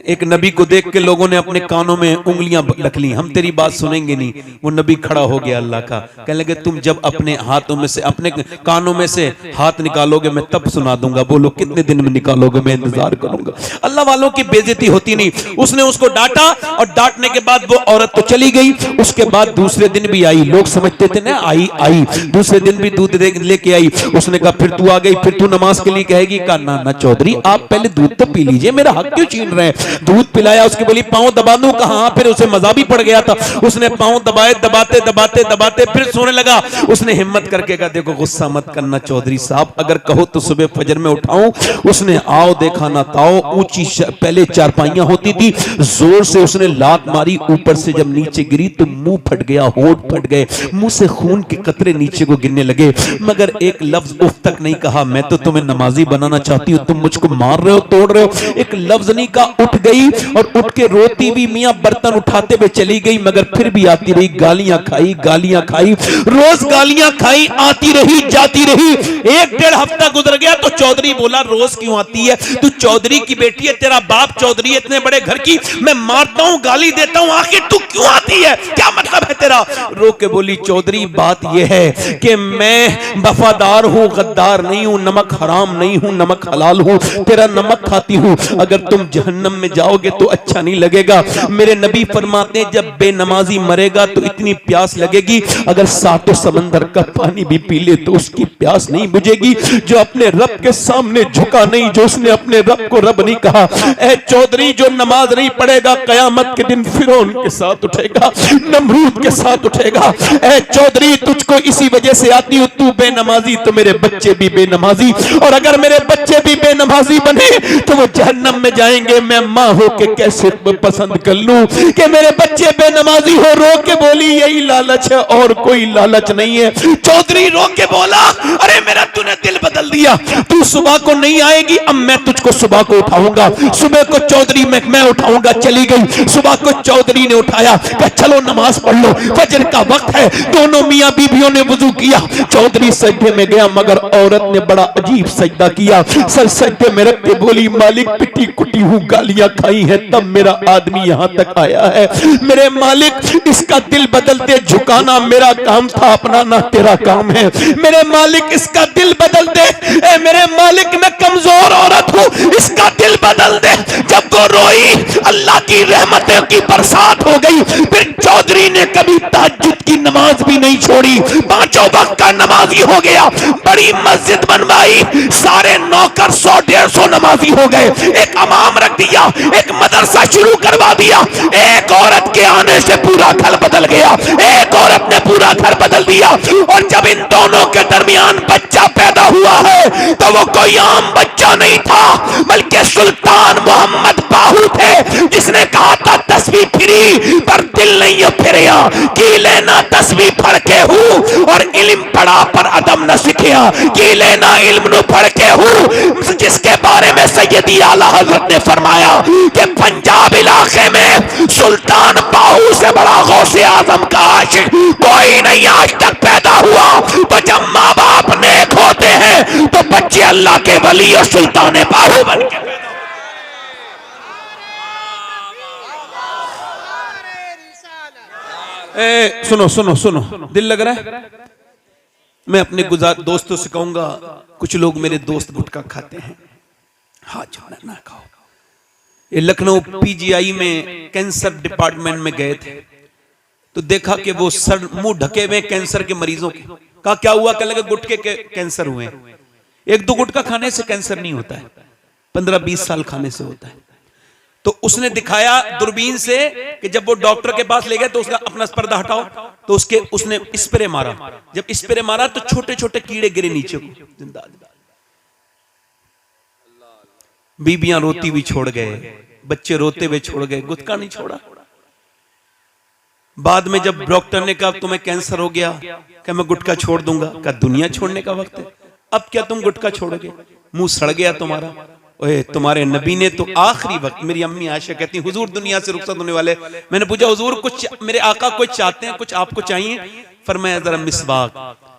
एक नबी को देख के लोगों ने अपने कानों में उंगलियां रख ली, हम तेरी बात सुनेंगे नहीं। वो नबी खड़ा हो गया अल्लाह का, कहने लगे तुम जब अपने हाथों में से, अपने कानों में से हाथ निकालोगे मैं तब सुना दूंगा, बोलो कितने दिन में निकालोगे, मैं इंतजार करूंगा। अल्लाह वालों की बेइज्जती होती नहीं। उसने उसको डांटा और डांटने के बाद वो औरत तो चली गई। उसके बाद दूसरे दिन भी आई, लोग समझते थे ना आई दूसरे दिन भी दूध लेके आई। उसने कहा फिर तू आ गई, फिर तू नमाज के लिए कहेगी? कहा ना चौधरी आप पहले दूध तो पी लीजिए, मेरा हक क्यों छीन रहे? दूध पिलाया, उसकी बोली पांव दबा दूं? कहां? फिर उसे मजा भी पड़ गया था, उसने पांव दबाए, दबाते फिर सोने लगा। उसने हिम्मत करके कहा देखो गुस्सा मत करना चौधरी साहब, अगर कहो तो सुबह फजर में उठाऊं। उसने आओ देखा ना ताओ, ऊंची पहले चारपाइयां होती थी, जोर से उसने लात मारी, ऊपर से जब नीचे गिरी तो मुंह फट गया, होंठ फट गए, मुंह से खून के कतरे नीचे को गिरने लगे, मगर एक लफ्ज उफ तक नहीं कहा। मैं तो तुम्हें नमाजी बनाना चाहती हूँ, तुम मुझको मार रहे हो, तोड़ रहे हो, एक लफ्ज नहीं कहा। उठ गई और उठ के रोती भी मियां बर्तन उठाते हुए चली गई, मगर फिर भी आती रही, गालियां खाई, रोज गालियां खाई, आती रही जाती रही। 1-1.5 हफ्ता गुजर गया तो चौधरी बोला रोज क्यों आती है? तू चौधरी की बेटी है, तेरा बाप चौधरी है, इतने बड़े घर की, मैं मारता हूं गाली देता हूं, आखिर तू क्यों आती है, क्या मतलब है तेरा? रो के बोली चौधरी बात यह है कि मैं वफादार हूं, गद्दार नहीं हूं, नमक हराम नहीं हूं, नमक हलाल हूं, तेरा नमक खाती हूं, अगर तुम जहन्नम में जाओगे तो अच्छा नहीं लगेगा। मेरे नबी फरमाते हैं जब बेनमाजी मरेगा तो इतनी प्यास लगेगी, अगर 7 समंदर का पानी भी पी ले तो उसकी प्यास नहीं बुझेगी। जो अपने रब के सामने झुका नहीं, जो उसने अपने रब को रब नहीं कहा, ए चौधरी जो नमाज नहीं पढ़ेगा कयामत के दिन फिरौन के साथ उठेगा, नमरूद के साथ उठेगा। ए चौधरी तुझको इसी वजह से आती हूं, तू बेनमाजी तो मेरे बच्चे भी बेनमाजी, और अगर मेरे बच्चे भी बेनमाजी बने तो वो जहन्नम में जाएंगे। मैं मां हो के कैसे पसंद कर लूं कि मेरे बच्चे बेनमाजी हो? रो के बोली यही लालच है और कोई लालच नहीं है। चौधरी रो के बोला अरे मेरा तूने दिल बदल दिया, तू सुबह को नहीं आएगी, अब मैं तुझको सुबह को उठाऊंगा। सुबह को चौधरी मैं उठाऊंगा। चली गई, सुबह को चौधरी ने उठाया, कहा चलो नमाज पढ़ लो, फजर का वक्त है। दोनों मियां बीबियों ने वुजू किया, चौधरी सजदे में गया, मगर औरत ने बड़ा अजीब सजदा किया। सर सजदे में रख के बोली मालिक पिटी कुटी हूं, गालियां खाई है, तब मेरा आदमी यहां तक आया है। मेरे मालिक इसका दिल बदलते झुकाना मेरा काम था, अपनाना तेरा काम है। मेरे मालिक इसका दिल बदल दे, ए मेरे मालिक मैं कमजोर औरत हूं, इसका दिल बदल दे। जब वो रोई अल्लाह की रहमतों की बरसात हो गई। फिर चौधरी ने कभी तहज्जुद की नमाज भी नहीं छोड़ी, 5 वक्त का नमाजी हो गया। बड़ी मस्जिद बनवाई, सारे नौकर 100-150 नमाजी हो गए। एक इमाम रख दिया, एक मदरसा शुरू करवा दिया। एक औरत के आने से पूरा घर बदल गया, एक औरत ने पूरा घर बदल दिया। और जब इन दोनों के दरमियान बच्चा पैदा हुआ है तो वो कोई आम बच्चा नहीं था, बल्कि सुल्तान मोहम्मद बाहू थे, जिसने कहा था तस्बीह फिरी पर दिल नहीं फिरिया की लेना तस्बीह पढ़ के हूँ और इल्म पढ़ा पर अदम न सीखिया की लेना इल्म पढ़ के हूँ। जिसके बारे में सैयदी आला हजरत ने फरमाया कि पंजाब इलाके में सुल्तान बाहू से बड़ा गौसे आजम का आशिक कोई नहीं आज तक पैदा हुआ। तो जब माँ बाप नेक होते हैं तो बच्चे अल्लाह के वली और सुल्तान बाहू बन के सुनो सुनो सुनो, दिल लग रहा है। मैं अपने दोस्तों से कहूंगा, कुछ लोग मेरे दोस्त गुटखा खाते हैं, हाँ छोड़ा ना खाओ। ये लखनऊ पीजीआई में कैंसर डिपार्टमेंट में गए थे तो देखा कि वो सर मुंह ढके हुए कैंसर के मरीजों के। कहा क्या हुआ? कहने लगे गुटखे के कैंसर हुए। एक दो गुटखा खाने से कैंसर नहीं होता है, 15-20 साल खाने से होता है। तो उसने दिखाया दूरबीन से कि जब वो डॉक्टर के पास ले गए तो उसका अपना पर्दा हटाओ तो उसने स्प्रे मारा। जब स्प्रे मारा तो छोटे छोटे कीड़े गिरे नीचे को, जिंदा। बीबियां रोती हुई छोड़ गए, बच्चे रोते हुए छोड़ गए, गुटखा नहीं छोड़ा। बाद में जब डॉक्टर ने कहा तुम्हें कैंसर हो गया, क्या मैं गुटखा छोड़ दूंगा? क्या दुनिया छोड़ने का वक्त है? अब क्या तुम गुटखा छोड़ोगे? मुंह सड़ गया तुम्हारा। ओए तुम्हारे नबी ने तो आखिरी वक्त, मेरी अम्मी आयशा कहती है हुजूर दुनिया से रुखसत होने वाले, मैंने पूछा हुजूर कुछ मेरे आका कुछ चाहते हैं, कुछ आपको चाहिए? फरमाया जरा मिसवाक।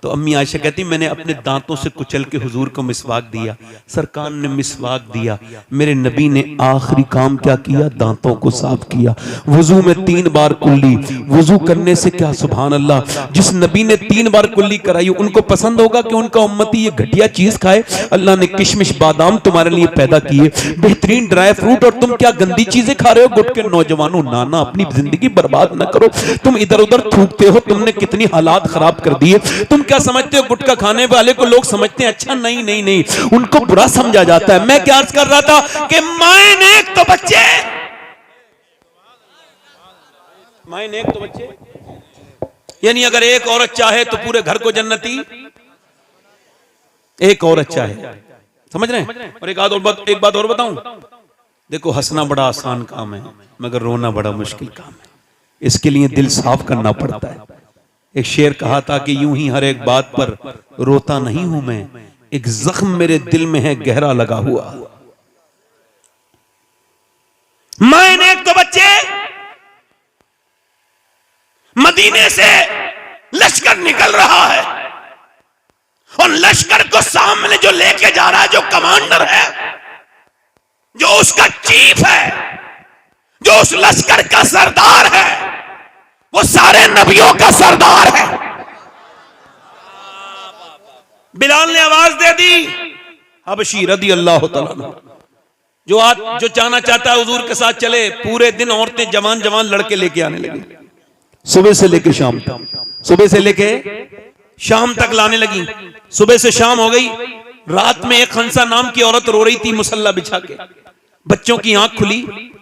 तो अम्मी आयशा कहती मैंने अपने दांतों से कुचल के हुजूर को मिसवाक दिया, सरकार ने मिसवाक दिया। मेरे नबी ने आखिरी काम क्या किया? दांतों को साफ किया। वुजू में 3 बार कुल्ली, वुजू करने से क्या सुभान अल्लाह, जिस नबी ने 3 बार कुल्ली कराई उनको पसंद होगा कि उनका उम्मती ये घटिया चीज खाए? अल्लाह ने किशमिश बादाम तुम्हारे लिए पैदा किए, बेहतरीन ड्राई फ्रूट, और तुम क्या गंदी चीजें खा रहे हो? गुट के नौजवानों, नाना अपनी जिंदगी बर्बाद न करो। तुम इधर उधर थूकते हो, तुमने कितनी हालात खराब कर दिए। तुम क्या समझते हो गुटखा खाने वाले को लोग समझते हैं अच्छा? नहीं नहीं नहीं, उनको बुरा समझा जाता है। मैं क्या अर्ज कर रहा था कि माए नेक तो बच्चे, माए नेक तो बच्चे, यानी अगर एक औरत चाहे तो पूरे घर को जन्नती, एक औरत चाहे, समझ रहे हैं? और एक बात और बताऊं, देखो हंसना बड़ा आसान काम है मगर रोना बड़ा मुश्किल काम है। इसके लिए दिल साफ करना पड़ता है। एक शेर कहा था कि यूं ही हर एक बात पर रोता नहीं हूं मैं, एक जख्म मेरे दिल में है गहरा लगा हुआ। मैंने एक तो बच्चे, मदीने से लश्कर निकल रहा है और लश्कर को सामने जो लेके जा रहा है, जो कमांडर है, जो उसका चीफ है, जो उस लश्कर का सरदार है, वो सारे नबियों का सरदार है। बिलाल ने आवाज दे दी, हबशी रदी अल्लाह तआला, जो जाना चाहता है हुजूर के साथ चले। पूरे दिन औरतें जवान जवान लड़के लेके आने लगी, सुबह से लेके शाम तक, सुबह से लेके शाम तक लाने लगी। सुबह से शाम हो गई, रात में एक खंसा नाम की औरत रो रही थी मुसल्ला बिछा के। बच्चों की आंख खुली,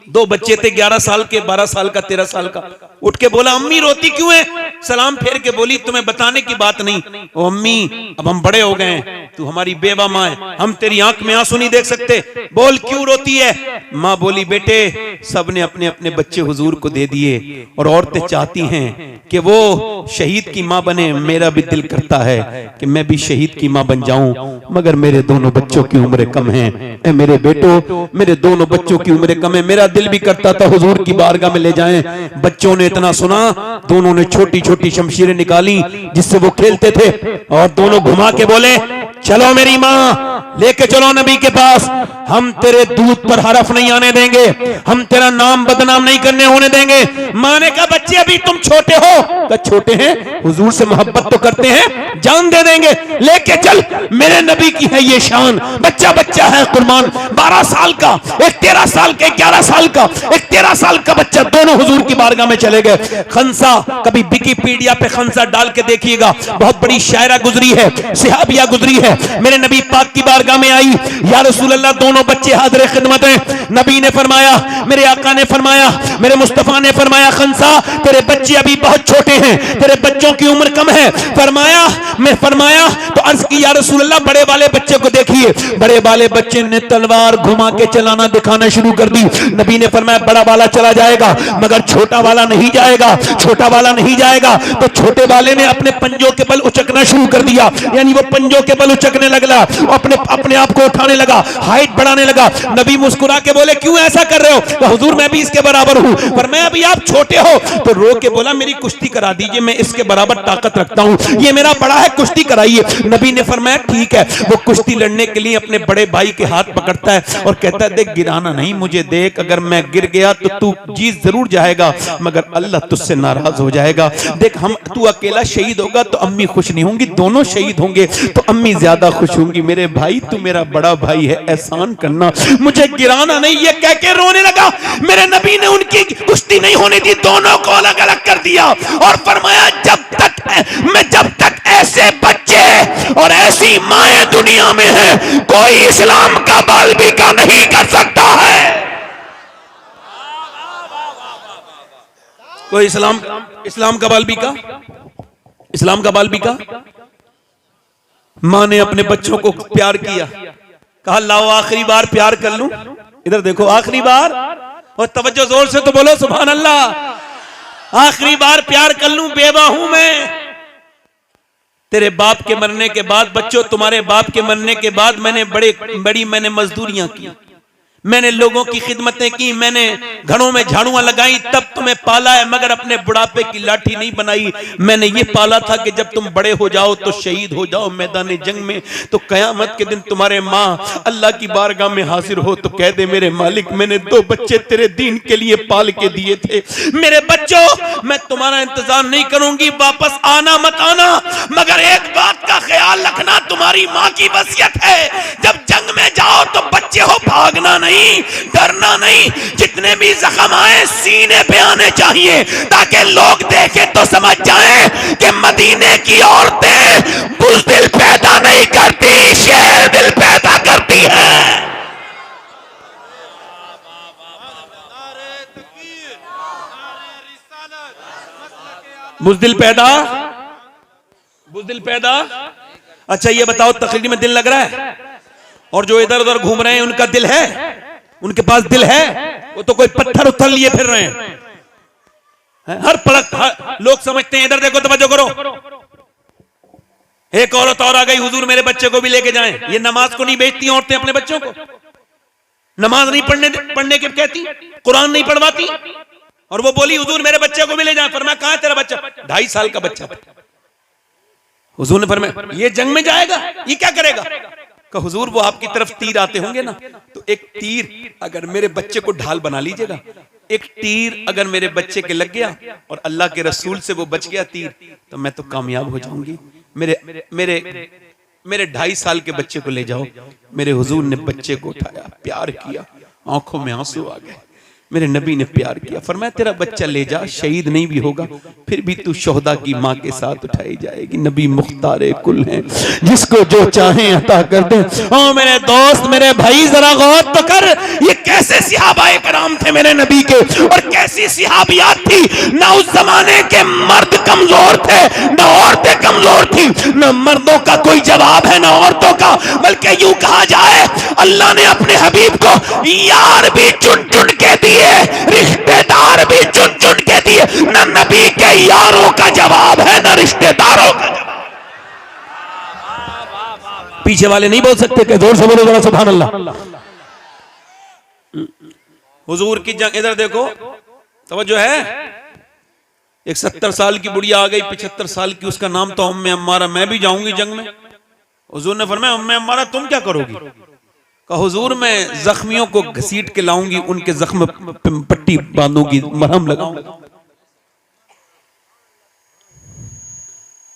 2 बच्चे थे, 11 साल के, 12 साल का, 13 साल का। उठ के बोला अम्मी रोती क्यों है? सलाम फेर के बोली तुम्हें बताने की बात नहीं। ओ अम्मी अब हम बड़े हो गए हैं, तू हमारी बेवा माँ है, हम तेरी आंख में आंसू नहीं देख सकते, बोल क्यों रोती है? माँ बोली बेटे सबने अपने अपने बच्चे हुजूर को दे दिए और औरतें चाहती हैं कि वो शहीद की माँ बने। मेरा भी दिल करता है कि मैं भी शहीद की माँ बन जाऊं, मगर मेरे दोनों बच्चों की उम्र कम है। ए मेरे बेटो, मेरे दोनों बच्चों की उम्र कम है। मेरा दिल भी करता था हुजूर की बारगाह में ले जाएं। बच्चों ने इतना सुना, दोनों ने छोटी छोटी शमशीरें निकाली जिससे वो खेलते थे और दोनों घुमा के बोले चलो मेरी माँ, लेके चलो नबी के पास, हम तेरे दूध पर हरफ नहीं आने देंगे, हम तेरा नाम बदनाम नहीं करने होने देंगे। माँ ने कहा बच्चे अभी तुम छोटे हो। कहा छोटे हैं, हुजूर से मोहब्बत तो करते हैं, जान दे देंगे, लेके चल, मेरे नबी की है ये शान। बच्चा बच्चा है कुर्बान, 12 साल का, एक 13 साल का, 11 साल का, एक 13 साल का बच्चा, दोनों हुजूर की बारगाह में चले गए। खंसा, कभी विकिपीडिया पे खंसा डाल के देखिएगा, बहुत बड़ी शायरा गुजरी है, सहाबिया गुजरी है, मेरे नबी पाक की बारगाह में आई, या रसूल अल्लाह दोनों दोनों बच्चे हाजिर खिदमत हैं। नबी ने फरमाया, मेरे आका ने फरमाया, मेरे मुस्तफा ने फरमाया, खंसा तेरे बच्चे अभी बहुत छोटे हैं, तेरे बच्चों की उम्र कम है। फरमाया, मैं फरमाया तो अर्ज की, या रसूल अल्लाह बड़े वाले बच्चे को देखिए। बड़े वाले बच्चे ने तलवार घुमा के चलाना दिखाना शुरू कर दी। नबी ने फरमाया बड़ा वाला चला जाएगा मगर छोटा वाला नहीं जाएगा, छोटा वाला नहीं जाएगा। तो छोटे वाले ने अपने पंजों के बल उचकना शुरू कर दिया, यानी वो पंजों के बल उचकने लगा, अपने अपने आप को उठाने लगा, हाइट बढ़ाने लगा। नबी मुस्कुरा के बोले, क्यों ऐसा कर रहे हो? तो हुजूर मैं भी इसके बराबर हूं। पर मैं अभी आप छोटे हो। तो रो के बोला, मेरी कुश्ती करा दीजिए, मैं इसके बराबर ताकत रखता हूं, ये मेरा बड़ा है, कुश्ती कराइए। नबी ने फरमाया ठीक है। वो कुश्ती लड़ने के लिए अपने बड़े भाई के हाथ पकड़ता है और कहता है, देख गिराना नहीं, मुझे देख, अगर मैं गिर गया तो तू जीत जरूर जाएगा मगर अल्लाह तुझसे नाराज हो जाएगा। देख, हम तू अकेला शहीद होगा तो अम्मी खुश नहीं होंगी, दोनों शहीद होंगे तो अम्मी ज्यादा खुश होंगी। मेरे भाई, तू मेरा बड़ा भाई है, एहसान करना, मुझे गिराना नहीं। ये कह के रोने लगा। मेरे नबी ने उनकी कुश्ती नहीं होने दी, दोनों को अलग अलग कर दिया और फरमाया, जब तक ऐसे बच्चे और ऐसी माएं दुनिया में है, कोई इस्लाम का बालबिका नहीं कर सकता है। कोई इस्लाम का बालबिका, इस्लाम का बालबिका। मां ने अपने बच्चों को प्यार किया, कहा लाओ आखिरी बार प्यार कर लूं। इधर देखो, आखिरी बार, और तवज्जो जोर से तो बोलो सुभान अल्लाह। आखिरी बार प्यार कर लूं, बेवा हूं मैं। तेरे बाप के मरने के बाद, बच्चों तुम्हारे बाप के मरने के बाद मैंने बड़ी मैंने मजदूरियां की, मैंने लोगों की खिदमतें की, मैंने घरों में झाड़ुआं लगाई, तब तुम्हें पाला है, मगर अपने बुढ़ापे की लाठी नहीं बनाई। मैंने ये पाला था कि जब तुम बड़े हो जाओ तो शहीद हो जाओ मैदान जंग में, तो कयामत के दिन तुम्हारे माँ अल्लाह की बारगाह में हाजिर हो तो कह दे, मेरे मालिक, मैंने 2 बच्चे तेरे दीन के लिए पाल के दिए थे। मेरे बच्चों, मैं तुम्हारा इंतजार नहीं करूंगी, वापस आना मत आना, मगर एक बात का ख्याल रखना, तुम्हारी माँ की वसीयत है, जब जंग में जाओ तो बच्चे हो, भागना नहीं, डरना नहीं, जितने भी जख्म आए सीने पे आने चाहिए, ताकि लोग देखें तो समझ जाएं कि मदीने की औरतें बुज़दिल पैदा नहीं करती, शेर दिल पैदा करती हैं। बुज़दिल पैदा। अच्छा ये बताओ, तकरीर में दिल लग रहा है? और जो इधर उधर घूम रहे हैं उनका दिल है? उनके पास दिल है? वो तो कोई पत्थर उथल लिए फिर रहे हैं। हर पलक लोग समझते हैं, इधर देखो, तवज्जो करो। एक औरत और आ गई, हुजूर मेरे बच्चे को भी लेके जाएं। ये नमाज को नहीं बेचती औरतें अपने बच्चों को, नमाज नहीं पढ़ने के कहती, कुरान नहीं पढ़वाती, और वो बोली हुजूर मेरे बच्चे को भी ले जाएं। फरमाया कहां है तेरा बच्चा? 2.5 साल का बच्चा। हुजूर ने फरमाया ये जंग में जाएगा, ये क्या करेगा? कि हुजूर वो आपकी तरफ तीर आते होंगे ना, तो एक तीर अगर मेरे बच्चे को ढाल बना लीजिएगा, एक तीर अगर मेरे बच्चे के लग गया और अल्लाह के रसूल से वो बच गया तीर, तो मैं तो कामयाब हो जाऊंगी। मेरे 2.5 साल के बच्चे को ले जाओ। मेरे हुजूर ने बच्चे को उठाया, प्यार किया, आंखों में आंसू आ गए। मेरे नबी ने प्यार किया, फरमाया तेरा बच्चा ले जा, शहीद नहीं भी होगा फिर भी तू शोहदा की माँ के साथ उठाई जाएगी। नबी मुख्तारे कुल हैं, जिसको जो चाहे अता कर दे। ओ मेरे दोस्त, मेरे भाई, जरा गौर तो कर, ये कैसे सहाबाए कराम थे मेरे नबी के, और कैसी सहाबियात थी। ना उस जमाने के मर्द कमजोर थे, ना औरतें कमजोर थी, ना मर्दों का कोई जवाब है ना औरतों का, बल्कि यूं कहा जाए अल्लाह ने अपने हबीब को यार भी चुन चुन के दिए, रिश्तेदार भी चुन चुन के दिए। न नबी के यारों का जवाब है न रिश्तेदारों का जवाब। पीछे वाले नहीं बोल सकते कि जोर से बोलो जरा सुभान अल्लाह। हुजूर की जंग, इधर देखो, तवज्जो है। एक 70 साल की बुढ़िया आ गई, 75 साल की, उसका नाम तो उम्मे अम्मारा। मैं भी जाऊंगी जंग में। हुजूर ने फरमाया उम्मे अम्मारा तुम क्या करोगी? कहा हुजूर मैं जख्मियों को घसीट के लाऊंगी, उनके जख्म पट्टी बांधूंगी, मरहम लगाऊंगी।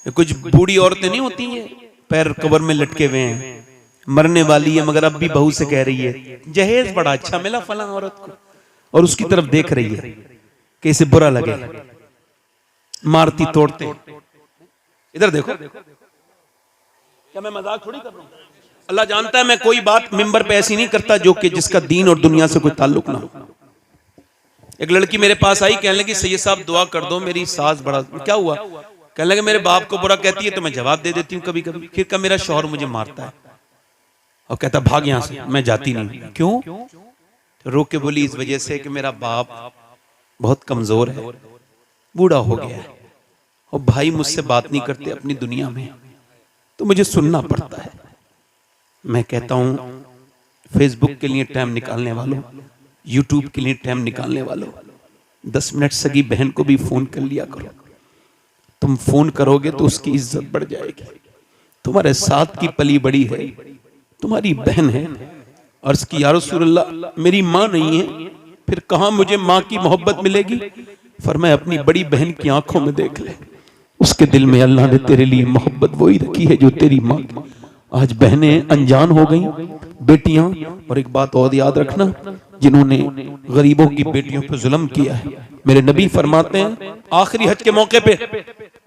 कुछ बूढ़ी औरतें नहीं होती हैं, पैर कबर में लटके हुए हैं, मरने वाली है, मगर अब भी बहू से कह रही है जहेज बड़ा अच्छा मिला फला औरत को, और उसकी तरफ देख रही है कि इसे बुरा लगे, मारती तोड़ते। इधर देखो, क्या मैं मजाक थोड़ी कर रहा हूं? अल्लाह जानता है मैं कोई बात मिंबर पे ऐसी नहीं करता जो कि जिसका दीन और दुनिया से कोई ताल्लुक ना हो। एक लड़की मेरे पास आई, कहने लगी सैयद साहब दुआ कर दो, मेरी सास बड़ा, क्या हुआ? कहने लगे मेरे बाप को बुरा कहती है तो मैं जवाब दे देती हूँ कभी कभी, फिर का मेरा शौहर मुझे मारता है और कहता भाग यहां से, मैं जाती नहीं। क्यों? तो रो के बोली इस वजह से कि मेरा बाप बहुत कमजोर है, बूढ़ा हो गया है और भाई मुझसे बात नहीं करते अपनी दुनिया में, तो मुझे सुनना पड़ता है। मैं कहता हूं फेसबुक के लिए टाइम निकालने वालों, यूट्यूब के लिए टाइम निकालने वालों, 10 मिनट सगी बहन को भी फोन कर लिया करो। तुम फोन करोगे तो उसकी इज्जत बढ़ जाएगी। तुम्हारे साथ की पली बड़ी है, तुम्हारी बहन है। अर्ज की या रसूलल्लाह मेरी माँ नहीं है, फिर कहां मुझे माँ की मोहब्बत मिलेगी? फरमाया अपनी बड़ी बहन की आंखों में देख ले, उसके दिल में अल्लाह ने तेरे लिए मोहब्बत वही रखी है जो तेरी माँ की। आज बहनें अनजान हो गई, बेटियां। और एक बात और याद रखना, जिन्होंने गरीबों की बेटियों पर जुल्म किया है, मेरे नबी फरमाते हैं आखिरी हज के मौके पे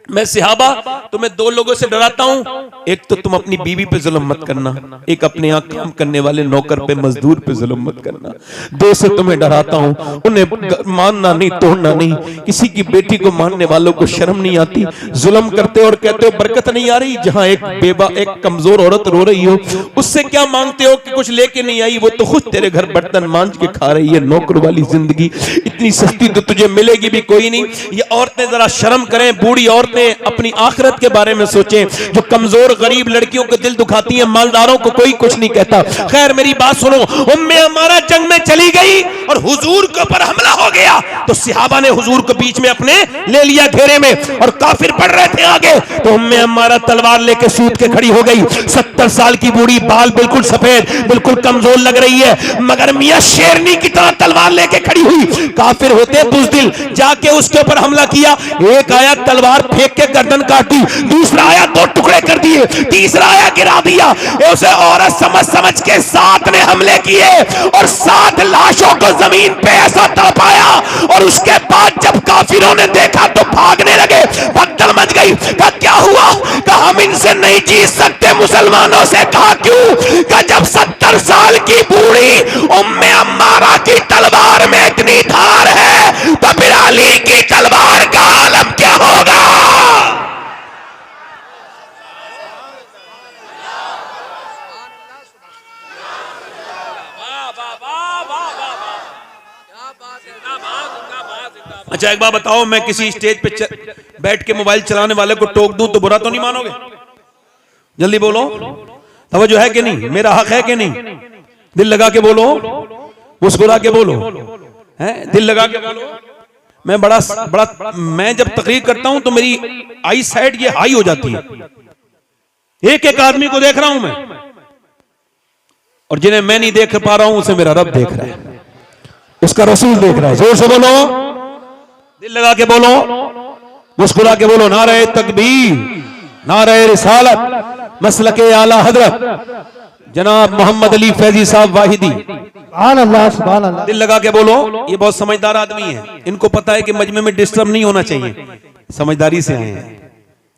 मैं सहाबा तुम्हें 2 लोगों से डराता हूं, एक तो तुम अपनी बीवी पे जुल्म मत करना, एक अपने यहाँ काम करने वाले नौकर पे मजदूर पे जुल्म मत करना। 2 से तुम्हें डराता हूं, उन्हें मानना नहीं, तोड़ना नहीं। किसी की बेटी को मानने वालों को शर्म नहीं आती, जुल्म करते और कहते हो बरकत नहीं आ रही। जहां एक बेबा, एक कमजोर औरत रो रही हो, उससे क्या मांगते हो कि कुछ लेके नहीं आई, वो तो खुद तेरे घर बर्तन मांझ के खा रही है। नौकर वाली जिंदगी इतनी सस्ती तो तुझे मिलेगी भी कोई नहीं। ये औरतें जरा शर्म करें, बूढ़ी औरतें अपनी आखिरत के बारे में सोचें। जो कमजोर गरीब लड़कियों को दिल दुखाती हैं, मालदारों को कोई कुछ नहीं कहता। खैर मेरी बात सुनो, उम्मे अम्मारा जंग में चली गई और हुजूर के ऊपर हमला हो गया, तो सहाबा ने हुजूर को बीच में अपने ले लिया घेरे में, और काफिर पड़ रहे थे आगे, तो उम्मे अम्मारा तलवार लेके सूत के खड़ी हो गई। 70 साल की बूढ़ी, बाल बिल्कुल सफेद, बिल्कुल कमजोर लग रही है, मगर मियां शेरनी की तरह तलवार लेके खड़ी हुई। काफिर होते बुज़दिल, जाके उसके ऊपर हमला किया। एक आया तलवार फेंक के गर्दन काटी, दूसरा आया 2 टुकड़े कर दिए, तीसरा आया गिरा दिया। उसे औरत समझ समझ के 7 ने हमले किए और 7 लाशों को जमीन पे ऐसा तड़पाया। और उसके बाद जब काफिरों ने देखा तो भागने लगे, भगदड़ मच गई। कहा क्या हुआ? कहा हम इनसे नहीं जीत सकते मुसलमानों से। कहा क्यों? कहा जब 70 साल की बूढ़ी उम्मे अम्मारा की तलवार में इतनी धार है तो फिर अली की तलवार का आलम क्या होगा? अच्छा एक बात बताओ, मैं किसी स्टेज पे बैठ के मोबाइल चलाने वाले को टोक दूं तो बुरा तो नहीं मानोगे? जल्दी बोलो, तवज्जो है कि नहीं? मेरा हक है कि नहीं? दिल लगा के बोलो, मुस्कुरा के बोलो, हैं? दिल लगा के बोलो। मैं बड़ा मैं जब तकरीर करता हूं तो मेरी आई साइड ये हाई हो जाती है। एक एक आदमी को देख रहा हूं मैं, और जिन्हें मैं नहीं देख पा रहा हूं उसे मेरा रब देख रहा है, उसका रसूल देख रहा है। जोर से बोलो, दिल लगा के बोलो, मुस्कुरा के बोलो। नारे तकबीर, नारे रिसालत, मसलके आला हजरत जनाब मोहम्मद अली फैजी साहब वाहिदी। सुभान अल्लाह, सुभान अल्लाह। दिल लगा के बोलो। ये बहुत समझदार आदमी है, इनको पता है कि मजमे में डिस्टर्ब नहीं होना चाहिए, समझदारी से आए हैं।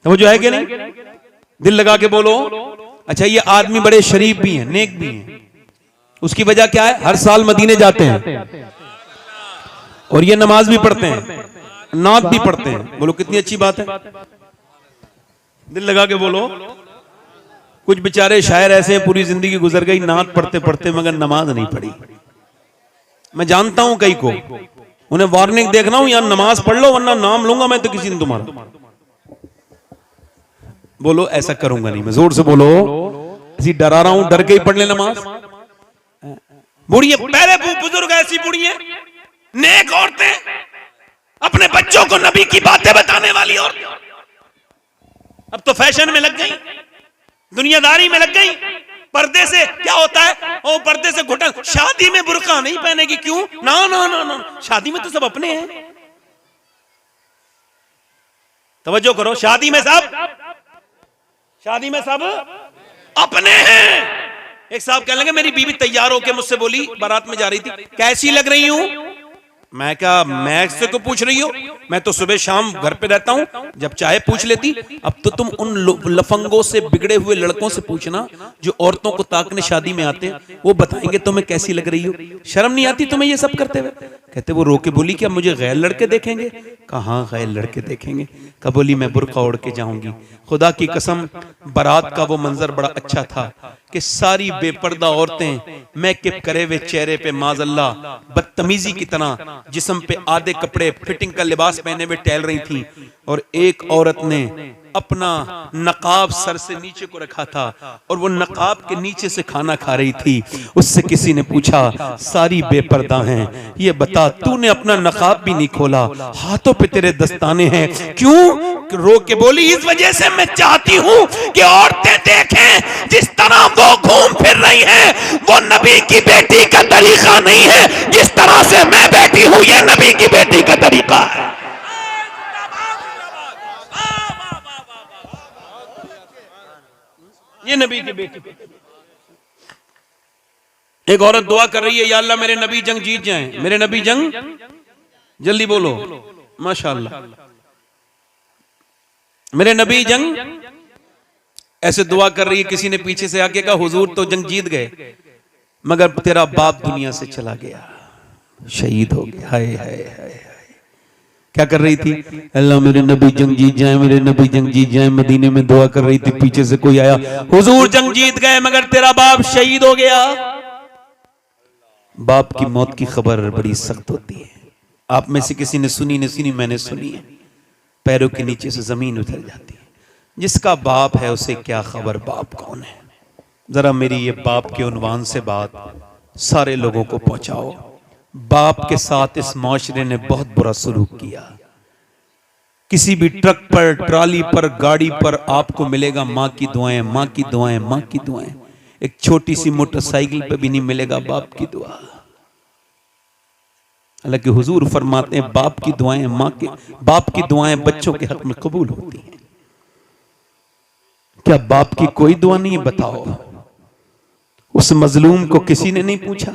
समझो है कि नहीं? दिल लगा के बोलो। अच्छा ये आदमी बड़े शरीफ भी हैं, नेक भी हैं। उसकी वजह क्या है? हर साल मदीने जाते हैं और ये नमाज भी पढ़ते हैं, नात भी पढ़ते हैं। बोलो कितनी अच्छी बात है। दिल लगा के बोलो। कुछ बेचारे शायर ऐसे हैं, पूरी जिंदगी गुजर गई नात पढ़ते पढ़ते मगर नमाज नहीं पढ़ी। मैं जानता हूं कई को, उन्हें वार्निंग देखना हूं, यार नमाज पढ़ लो वरना नाम लूंगा मैं तो किसी दिन तुम्हारा। बोलो ऐसा करूंगा नहीं मैं। जोर से बोलो। ऐसी डरा रहा हूं, डर के ही पढ़ ले नमाज। बुढ़िया पहले बुजुर्ग ऐसी बुढ़िया नेक औरतें, अपने बच्चों को नबी की बातें बताने वाली औरतें, अब तो फैशन में लग गई, दुनियादारी में लग गई। पर्दे से क्या होता है? ओ पर्दे से घुटन। शादी में बुर्का नहीं पहनेगी, क्यों? ना ना ना ना, शादी में तो सब अपने हैं। तवज्जो करो, शादी में सब अपने हैं। एक साहब कहने लगे मेरी बीवी तैयार होके मुझसे बोली, बारात में जा रही थी, कैसी लग रही हूं? मैं क्या, मैं से को पूछ रही हो? मैं तो सुबह शाम घर पे रहता हूं, जब चाहे पूछ लेती। अब तो तुम उन लफंगों से, बिगड़े हुए लड़कों से पूछना जो औरतों को ताकने शादी में आते हैं, वो बताएंगे तुम्हें कैसी लग रही हो। शर्म नहीं आती तुम्हें ये सब करते हुए? कहते वो रो के बोली क्या मुझे गैर लड़के देखेंगे? कहाँ गैर लड़के देखेंगे? कब बोली मैं बुर्का ओढ़ के जाऊंगी। खुदा की कसम, बारात का वो मंजर बड़ा अच्छा था कि सारी बेपर्दा औरतें मेकअप करे हुए चेहरे पे माजल्ला बदतमीजी की तरह जिस्म पे आधे कपड़े फिटिंग का लिबास पहने हुए टहल रही थी, और एक औरत ने अपना नकाब सर से नीचे को रखा था और वो नकाब के नीचे से खाना खा रही थी। उससे किसी ने पूछा सारी बेपर्दा हैं, ये बता तूने अपना नकाब भी नहीं खोला, हाथों पे तेरे दस्ताने हैं, क्यों? रो के बोली इस वजह से मैं चाहती हूँ कि औरतें देखें जिस तरह वो घूम फिर रही हैं, वो नबी की बेटी का तरीका नहीं है। जिस तरह से मैं बैठी हूँ ये नबी की बेटी का तरीका है। ये नबी की बेटी। एक औरत दुआ कर रही है, या अल्लाह मेरे नबी जंग जीत जाएं, मेरे नबी जंग, जल्दी बोलो माशाअल्लाह, मेरे नबी जंग। ऐसे दुआ कर रही है, किसी ने पीछे से आके कहा हुजूर तो जंग जीत गए मगर तेरा बाप दुनिया से चला गया, शहीद हो गया। हाय हाय हाय। क्या कर रही थी? अल्लाह मेरे नबी जंग जीत जाए, मेरे नबी जंग जीत जाए। मदीने में दुआ कर रही थी, पीछे से कोई आया, हुजूर जंग जीत गए मगर तेरा बाप शहीद हो गया। बाप की मौत की खबर बड़ी सख्त होती है। आप में से किसी ने सुनी न सुनी, मैंने सुनी है। पैरों के नीचे से जमीन उतर जाती है। जिसका बाप है उसे क्या खबर बाप कौन है। जरा मेरी ये बाप के उन्वान से बात सारे लोगों को पहुंचाओ। बाप के साथ इस माशरे ने बहुत बुरा सलूक किया। किसी भी ट्रक पर, ट्राली पर, गाड़ी पर आपको मिलेगा माँ की दुआएं, माँ की दुआएं, माँ की दुआएं। एक छोटी सी मोटरसाइकिल पे भी नहीं मिलेगा बाप की दुआ। हालांकि हुजूर फरमाते हैं बाप की दुआएं, बाप की दुआएं बच्चों के हक में कबूल होती हैं। क्या बाप की कोई दुआ नहीं? बताओ। उस मजलूम को किसी ने नहीं पूछा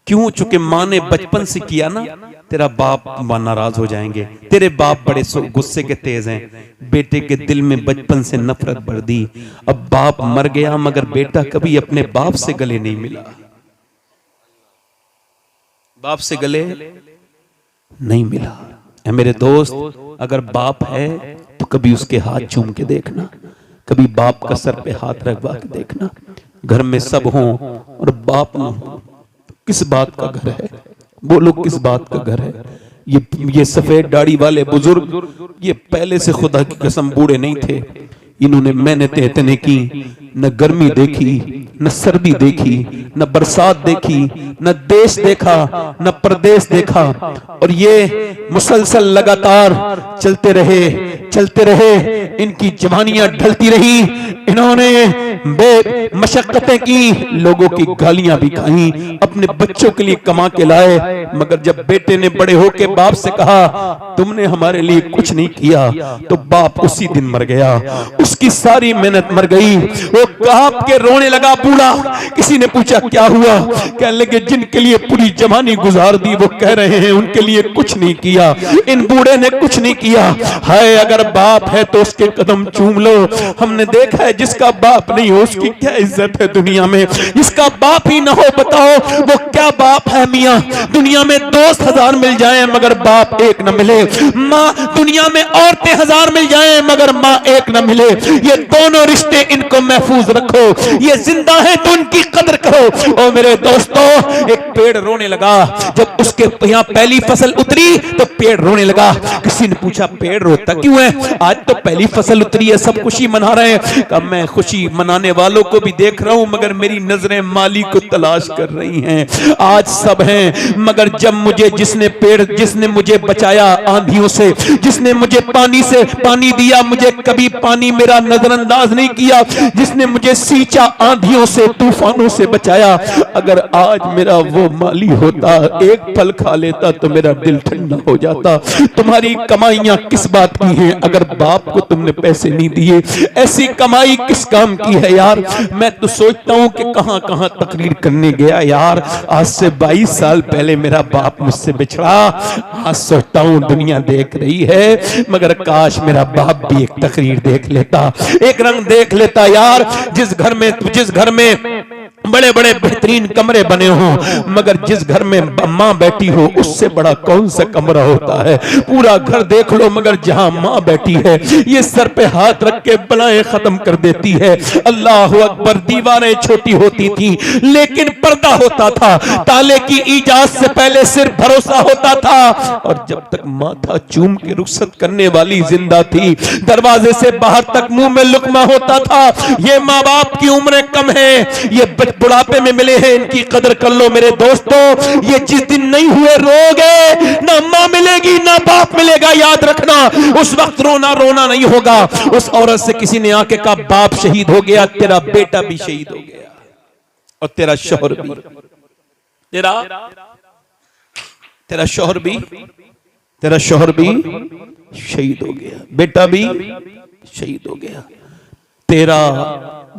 क्यों? चूंकि माँ ने बचपन से किया ना, तेरा बाप नाराज हो जाएंगे, तेरे बाप बड़े गुस्से के तेज हैं। बेटे के दिल में बचपन से नफरत भर दी। अब बाप मर गया मगर बेटा कभी अपने बाप से गले नहीं मिला, बाप से गले नहीं मिला। ऐ मेरे दोस्त, अगर बाप है तो कभी उसके हाथ चूम के देखना, कभी बाप का सर पे हाथ रखवा के देखना। घर में सब हों और बाप ना हो, किस बात का घर है? बोलो किस बात का घर है? ये सफेद दाढ़ी वाले बुजुर्ग ये पहले से खुदा की कसम बूढ़े नहीं थे। इन्होंने मेहनतें इतने की, न गर्मी देखी, न सर्दी देखी, न बरसात देखी, न देश देखा, न प्रदेश देखा, और ये मुसलसल लगातार चलते रहे। इनकी जवानियां ढलती रही। इन्होंने मशक्कतें की, लोगों की गालियां भी खाई, अपने बच्चों के लिए कमा के लाए। मगर जब बेटे ने बड़े होके बाप से कहा तुमने हमारे लिए कुछ नहीं किया, तो बाप उसी दिन मर गया। उसकी सारी मेहनत मर गई। वो कांप के रोने लगा बूढ़ा। किसी ने पूछा क्या हुआ? कहने लगे जिनके लिए पूरी जवानी गुजार दी वो कह रहे हैं उनके लिए कुछ नहीं किया। इन बूढ़े ने कुछ नहीं किया। हाय, अगर बाप है तो उसके कदम चूम लो। हमने देखा है जिसका बाप नहीं हो उसकी क्या इज्जत है दुनिया में। जिसका बाप ही ना हो बताओ वो क्या बाप है मियां। दुनिया में दोस्त 1000 मिल जाएं मगर बाप एक न मिले। माँ दुनिया में औरतें 1000 मिल जाएं मगर माँ एक न मिले। ये दोनों रिश्ते इनको महफूज रखो। ये जिंदा है तो उनकी कदर करो। और मेरे दोस्तों, एक पेड़ रोने लगा जब उसके यहाँ पहली फसल उतरी तो पेड़ रोने लगा। किसी ने पूछा पेड़ रोता क्यों है? आज तो पहली फसल उतरी है, सब खुशी मना रहे हैं। कब मैं खुशी मनाने वालों को भी देख रहा हूं मगर मेरी नजरें माली को तलाश कर रही हैं। आज सब हैं मगर जब जिसने मुझे बचाया आंधियों से, जिसने मुझे पानी दिया, मुझे कभी पानी मेरा नजरअंदाज नहीं किया, जिसने मुझे सींचा आंधियों से, तूफानों से बचाया। अगर आज मेरा वो माली होता, एक फल खा लेता तो मेरा दिल ठंडा हो जाता। तुम्हारी कमाइयां किस बात की हैं अगर बाप को तुमने पैसे नहीं दिए? ऐसी कमाई किस काम की है यार? मैं तो सोचता हूं कि कहां कहां तकरीर करने गया यार। आज से 22 साल पहले मेरा बाप मुझसे बिछड़ा। आज सोचता हूं दुनिया देख रही है, मगर काश मेरा बाप भी एक तकरीर देख लेता, एक रंग देख लेता यार। जिस घर में बड़े बड़े बेहतरीन कमरे बने हों, मगर जिस घर में माँ बैठी हो उससे बड़ा कौन सा कमरा होता है? पूरा घर देख लो, मगर जहां माँ बैठी है ये सर पे हाथ रख के बलाएं खत्म कर देती है। अल्लाह अकबर। दीवारें छोटी होती थी लेकिन पर्दा होता था। ताले की इजाजत से पहले सिर्फ भरोसा होता था। और जब तक माथा चूम के रुखसत करने वाली जिंदा थी, दरवाजे से बाहर तक मुंह में लुकमा होता था। ये माँ बाप की उम्रें कम है, ये बुढ़ापे में मिले हैं, इनकी कदर कर लो मेरे दोस्तों। ये जिस दिन नहीं हुए रोगे, ना मां मिलेगी ना बाप मिलेगा, याद रखना। उस वक्त रोना रोना नहीं होगा। उस औरत से किसी ने आके कहा बाप शहीद हो गया, तेरा बेटा भी शहीद हो गया और तेरा शौहर भी, तेरा शौहर भी शहीद हो गया, बेटा भी शहीद हो गया, तेरा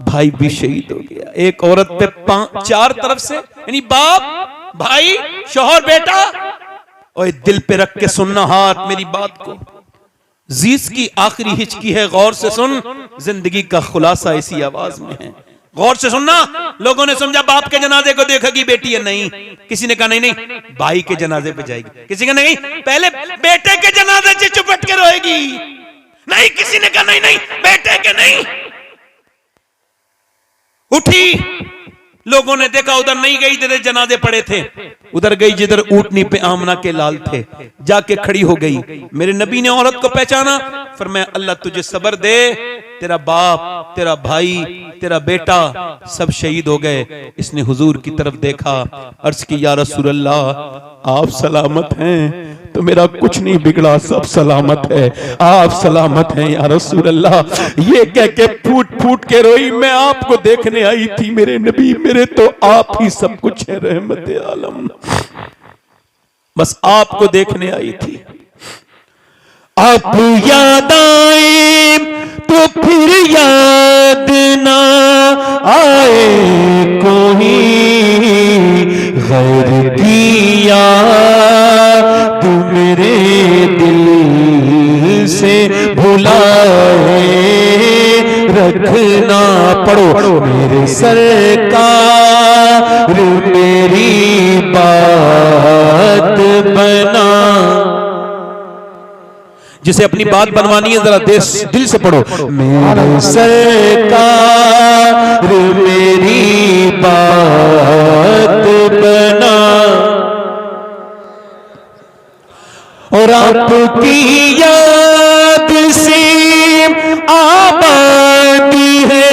भाई भी शहीद हो गया। एक औरत पे 4 तरफ से, यानी बाप, भाई, शौहर, बेटा। और दिल पे रख के सुनना हाथ मेरी बात को। जीस की आखिरी हिचकी है, गौर से सुन। जिंदगी का खुलासा इसी आवाज में है, गौर से सुनना। लोगों ने समझा बाप के जनाजे को देखेगी बेटी है, नहीं। किसी ने कहा नहीं भाई के जनाजे पे जाएगी, किसी का नहीं पहले बेटे के जनाजे से चुपट के रोएगी, नहीं। किसी ने कहा नहीं बेटे के नहीं। उठी, लोगों ने देखा उधर नहीं गई जिधर जनाजे पड़े थे, उधर गई जिधर ऊंटनी पे आमना के लाल थे। जाके खड़ी हो गई। मेरे नबी ने औरत को पहचाना, फरमाया अल्लाह तुझे सब्र दे, तेरा बाप, तेरा भाई, तेरा बेटा सब शहीद हो गए। इसने हुजूर की तरफ देखा, अर्ज की या रसूल अल्लाह आप सलामत हैं तो मेरा कुछ नहीं बिगड़ा, सब सलामत है, आप सलामत हैं या रसूल अल्लाह। ये कह के फूट फूट के रोई, मैं आपको देखने आई थी मेरे नबी, मेरे तो आप ही सब कुछ है, रहमत आलम, बस आपको देखने आई थी। आप याद आए तो फिर याद ना आए कोई, गैर की याद मेरे दिल से भुलाए रखना। पढ़ो मेरे सरकार मेरी बात बना। जिसे अपनी बात बनवानी है जरा दिल से पढ़ो। मेरे सरकार मेरी बात बना, और आपकी याद से आबादी है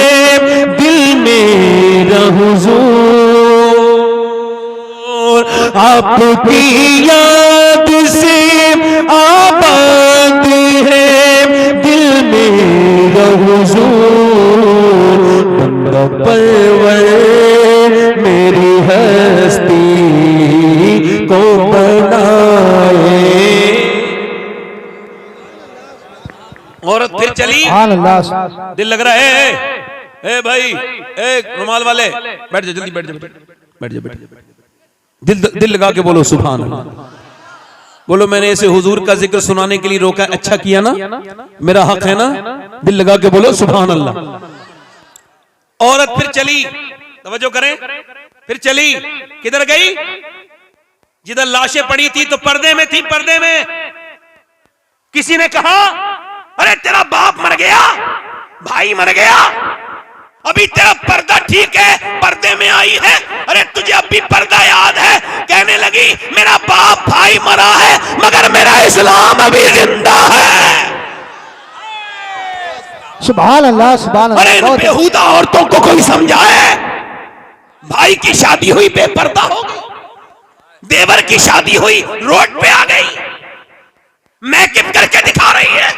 दिल मेरा हुजूर, आपकी याद से आबाद है दिल मेरा हुजूर। बंदा परवर मेरी हस्ती को बनाए। औरत फिर चली, दिल लग रहा है, ए भाई, ए रुमाल वाले बैठ जा, जल्दी बैठ जा, बैठ जा, दिल लगा के बोलो सुभान अल्लाह। बोलो मैंने इसे हुजूर का जिक्र सुनाने के लिए रोका, अच्छा किया ना, मेरा हक है ना। दिल लगा के बोलो सुभान अल्लाह। औरत फिर चली, तवज्जो करें, फिर चली, किधर गई? जिधर लाशें पड़ी थी तो पर्दे में थी, पर्दे में। किसी ने कहा अरे तेरा बाप मर गया, भाई मर गया, अभी तेरा पर्दा ठीक है, पर्दे में आई है, अरे तुझे अभी पर्दा याद है? कहने लगी मेरा बाप भाई मरा है मगर मेरा इस्लाम अभी जिंदा है। सुभान अल्लाह, सुभान अल्लाह। अरे इन बेहुदा औरतों को कोई समझाए। भाई की शादी हुई बेपर्दा हो गई, देवर की शादी हुई रोड पे आ गई, मैकअप करके दिखा रही है।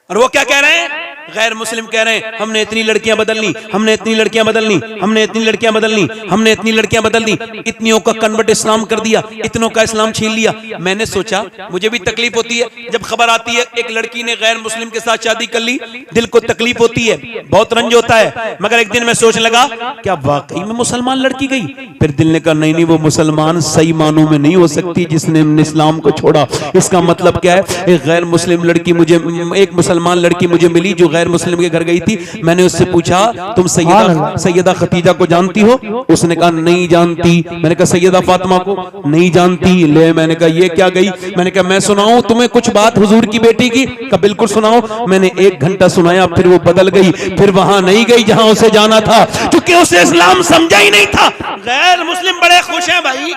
और वो क्या कह रहे हैं? गैर मुस्लिम कह रहे हैं हमने इतनी लड़कियां बदलनी, हमने इतनी लड़कियां बदलनी, हमने इतनी लड़कियां बदलनी, हमने इतनी लड़कियां बदल दी, इतनियों का कन्वर्ट इस्लाम कर दिया, इतनों का इस्लाम छीन लिया। मैंने सोचा, मुझे भी तकलीफ होती है जब खबर आती है एक लड़की ने गैर मुस्लिम के साथ शादी कर ली, दिल को तकलीफ होती है, बहुत रंज होता है। मगर एक दिन मैं सोचने लगा क्या वाकई में मुसलमान लड़की गई? फिर दिल ने कहा नहीं नहीं, वो मुसलमान सही मानों में नहीं हो सकती जिसने इस्लाम को छोड़ा। इसका मतलब क्या है, एक गैर मुस्लिम लड़की मुझे, एक मुसलमान लड़की मुझे मिली जो गैर मुस्लिम के घर गई थी। मैंने उससे पूछा तुम सैयदा खतीजा को जानती हो? उसने कहा नहीं जानती। मैंने कहा सैयदा फातिमा को? नहीं जानती। ले मैंने कहा ये क्या गई? मैंने कहा मैं सुनाऊं तुम्हें कुछ बात हुजूर की बेटी की? कहा बिल्कुल सुनाओ। मैंने 1 घंटा सुनाया, फिर वो बदल गई, फिर वहां नहीं गई जहां उसे जाना था, क्योंकि उसे इस्लाम समझा ही नहीं था। गैर मुस्लिम बड़े खुश हैं भाई।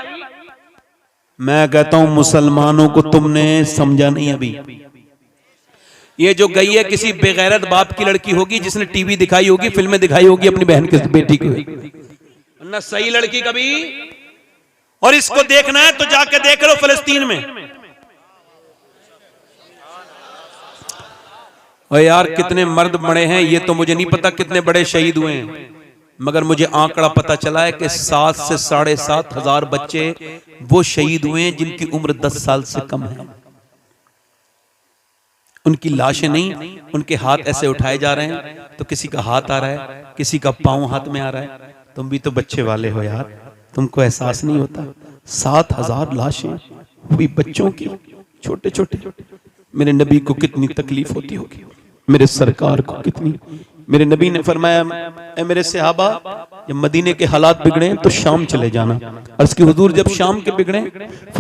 मैं कहता हूं मुसलमानों को तुमने समझा नहीं अभी। ये जो गई है किसी बेगैरत बाप की लड़की होगी जिसने टीवी दिखाई होगी, फिल्में दिखाई होगी अपनी बहन की बेटी की, ना सही लड़की कभी। और इसको देखना है तो जाके देख लो फिलिस्तीन में। और यार कितने मर्द मरे हैं ये तो मुझे नहीं पता, कितने बड़े शहीद हुए हैं, मगर मुझे आंकड़ा पता चला है कि 7 से 7,500 हजार बच्चे वो शहीद हुए हैं जिनकी उम्र 10 साल से कम है। उनकी लाशें नहीं, उनके हाथ ऐसे उठाए जा रहे हैं, तो किसी का हाथ आ रहा है, किसी का पांव हाथ में आ रहा है। तुम भी तो बच्चे वाले हो यार, तुमको एहसास नहीं होता? 7,000 लाशें हुई बच्चों की, छोटे छोटे। मेरे नबी को कितनी तकलीफ होती होगी, मेरे सरकार को कितनी। मेरे नबी ने फरमाया मेरे सहाबा जब मदीने के हालात बिगड़े तो शाम चले जाना। अर्ज की हुजूर जब शाम के बिगड़े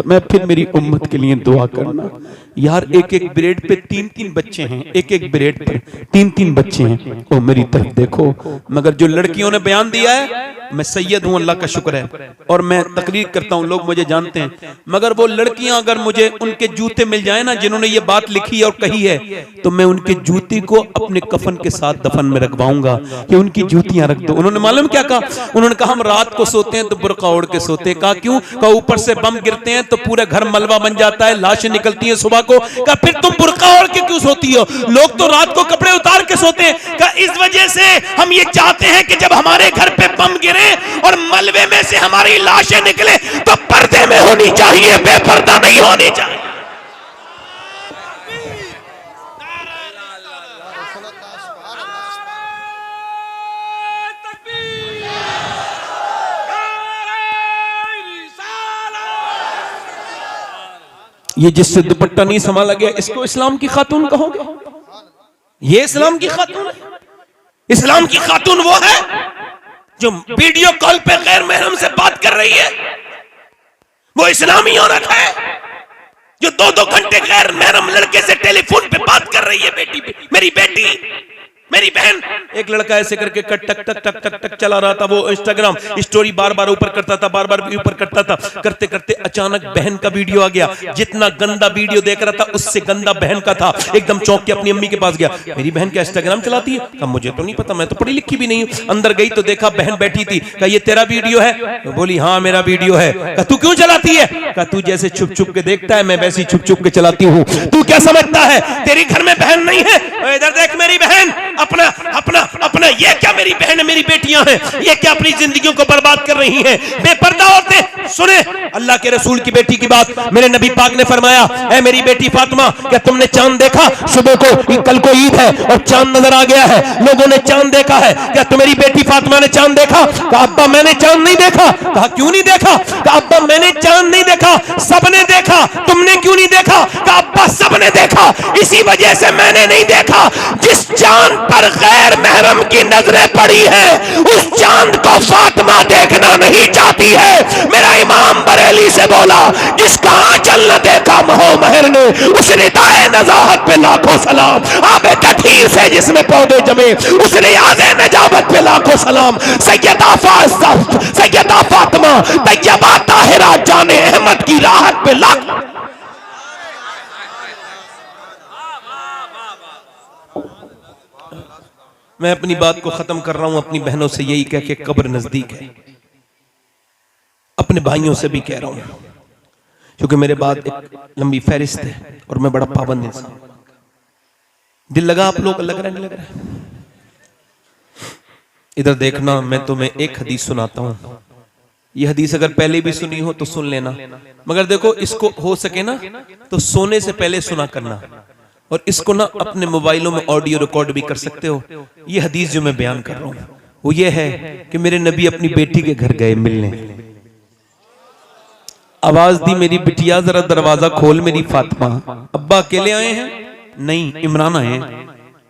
मैं फिर मेरी उम्मत के लिए दुआ करना। यार एक एक ब्रेड पे 3-3 बच्चे हैं, एक एक ब्रेड पे 3-3 बच्चे हैं। ओ मेरी तरफ देखो। मगर जो लड़कियों ने बयान दिया है, मैं सैयद हूं, अल्लाह का शुक्र है, और मैं तकरीर करता हूं, लोग मुझे जानते हैं। मगर वो लड़कियां अगर मुझे उनके जूते मिल जाए ना जिन्होंने ये बात लिखी और कही है, तो मैं उनके जूती को अपने कफन के साथ दफन में रखवाऊंगा कि उनकी जूतियां रख दो। उन्होंने मालूम क्या कहा? उन्होंने कहा हम रात को सोते हैं तो बुर्का ओढ़ के सोते हैं। कहा क्यों? कहा ऊपर से बम गिरते हैं तो पूरे घर मलबा बन जाता है, लाशें निकलती हैं सुबह को। कहा फिर तुम बुर्का ओढ़ के क्यों सोती हो? लोग तो रात को कपड़े उतार के सोते हैं। कहा इस वजह से हम ये चाहते हैं कि जब हमारे घर पे बम गिरे और मलबे में से हमारी लाशें निकले तो पर्दे में होनी चाहिए, बेपर्दा नहीं होनी चाहिए। ये जिससे दुपट्टा नहीं संभाला गया इसको इस्लाम की खातून कहोगे? ये इस्लाम की खातून? इस्लाम की खातून वो है जो वीडियो कॉल पे गैर महरम से बात कर रही है, वो इस्लामी औरत है जो 2-2 घंटे गैर महरम लड़के से टेलीफोन पे बात कर रही है। बेटी, मेरी बेटी, मेरी बहन। एक लड़का ऐसे करके टक टक टक टक टक टक चला रहा था, वो इंस्टाग्राम स्टोरी बार बार ऊपर करता था, बार बार ऊपर करता था। करते करते अचानक बहन का वीडियो आ गया। जितना गंदा वीडियो देख रहा था उससे गंदा बहन का था। एकदम चौंक के अपनी अम्मी के पास गया, मेरी बहन क्या इंस्टाग्राम चलाती है? कहा मुझे तो नहीं पता, मैं तो पढ़ी लिखी भी नहीं हूं। अंदर गई तो देखा बहन बैठी थी। कहा ये तेरा वीडियो है? तो बोली हाँ मेरा वीडियो है। कहा तू क्यों चलाती है? कहा तू जैसे छुप छुप के देखता है मैं वैसे छुप छुप के चलाती हूँ। तू क्या समझता है तेरी घर में बहन नहीं है? इधर देख मेरी बहन, अपना अपना अपना। ये क्या मेरी बहन मेरी बेटियां हैं, ये क्या अपनी जिंदगियों को बर्बाद कर रही हैं? बेपर्दा औरतें। सुने अल्लाह के रसूल की बेटी की बात। मेरे नबी पाक ने फरमाया, ऐ मेरी बेटी फातिमा, क्या तुमने चांद देखा? सुबह को, कल को ईद है और चांद नजर आ गया है, लोगों ने चांद देखा है, क्या तुम्हारी बेटी फातिमा ने चांद देखा? कहा अब्बा मैंने चांद नहीं देखा। कहा क्यों नहीं देखा? कहा अब्बा मैंने चांद नहीं देखा, सबने देखा, तुमने क्यों नहीं देखा? कहा अब्बा सबने देखा, इसी वजह से मैंने नहीं देखा। जिस चांद पर गैर महरम की नजरें पड़ी है उस चांद को फातिमा देखना नहीं चाहती है। मेरा इमाम बरेली से बोला, जिसका आंचल न देखा महो महर ने, उसने दाए नजाहत पे लाखों सलाम। आबे कठीर से जिसमें पौधे जमे उसने यादे नजावत पे लाखों सलाम। सैयदा फातिमा तैयबा ताहिरा जाने अहमद की राहत पे लाख। मैं अपनी बात को खत्म कर रहा हूं अपनी बहनों से यही कह के, कब्र नजदीक है। अपने भाइयों से भी कह रहा हूं, क्योंकि मेरे बाद एक लंबी फहरिस्त है और मैं बड़ा पाबंद इंसान। दिल लगा आप लोग? लग रहा है नहीं लग रहा है? इधर देखना, मैं तुम्हें एक हदीस सुनाता हूं। ये हदीस अगर पहले भी सुनी हो तो सुन लेना, मगर देखो इसको हो सके ना तो सोने से पहले सुना करना, और इसको ना अपने मोबाइलों में ऑडियो रिकॉर्ड भी कर सकते हो। ये हदीस जो मैं बयान कर रहा हूं वो ये है कि मेरे नबी अपनी बेटी के घर गए मिलने। आवाज दी, मेरी बिटिया जरा दरवाजा खोल मेरी फातिमा। अब्बा अकेले आए हैं? नहीं, इमरान आए हैं।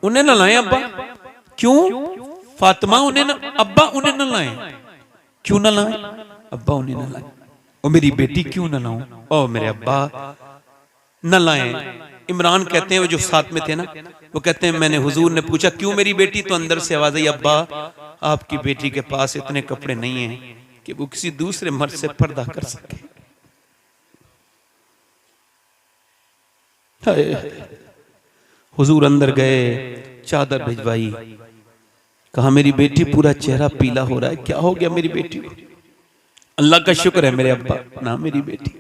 उन्हें ना लाए अब्बा? क्यों? फातिमा उन्हें ना, अब्बा उन्हें ना लाए। क्यों ना लाए? अब्बा उन्हें ना लाए। और मेरी बेटी क्यों ना लाऊं? ओ मेरे अब्बा न लाए। इमरान कहते हैं, वो जो साथ में थे ना, वो कहते हैं मैंने हुजूर ने पूछा क्यों मेरी बेटी, तो अंदर से आवाज आई, अब्बा आपकी बेटी के पास इतने कपड़े नहीं हैं कि वो किसी दूसरे मर्द से पर्दा कर सके। हुजूर अंदर गए, चादर भिजवाई, कहा मेरी बेटी पूरा चेहरा पीला हो रहा है, क्या हो गया मेरी बेटी को? अल्लाह का शुक्र है मेरे अब्बा ना मेरी बेटी।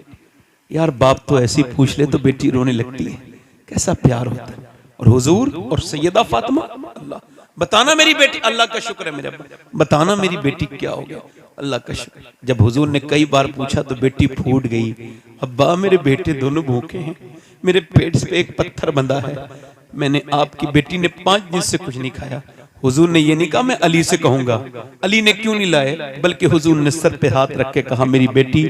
यार बाप तो ऐसी पूछ ले तो बेटी रोने लगती है, कैसा प्यार होता है। और हुजूर और सैयदा फातिमा, अल्लाह बताना मेरी बेटी, अल्लाह का शुक्र है मेरे अब्बा, बताना मेरी बेटी क्या हो गया, अल्लाह का शुक्र। जब हुजूर ने कई बार पूछा तो बेटी फूट गई, अब्बा मेरे बेटे दोनों भूखे हैं, मेरे पेट पे एक पत्थर बंधा है, मैंने आपकी बेटी ने 5 दिन से कुछ नहीं खाया। हुजूर ने ये नहीं कहा मैं अली से कहूंगा, अली ने क्यों नहीं लाए, बल्कि हुजूर ने सर पे हाथ रख के कहा मेरी बेटी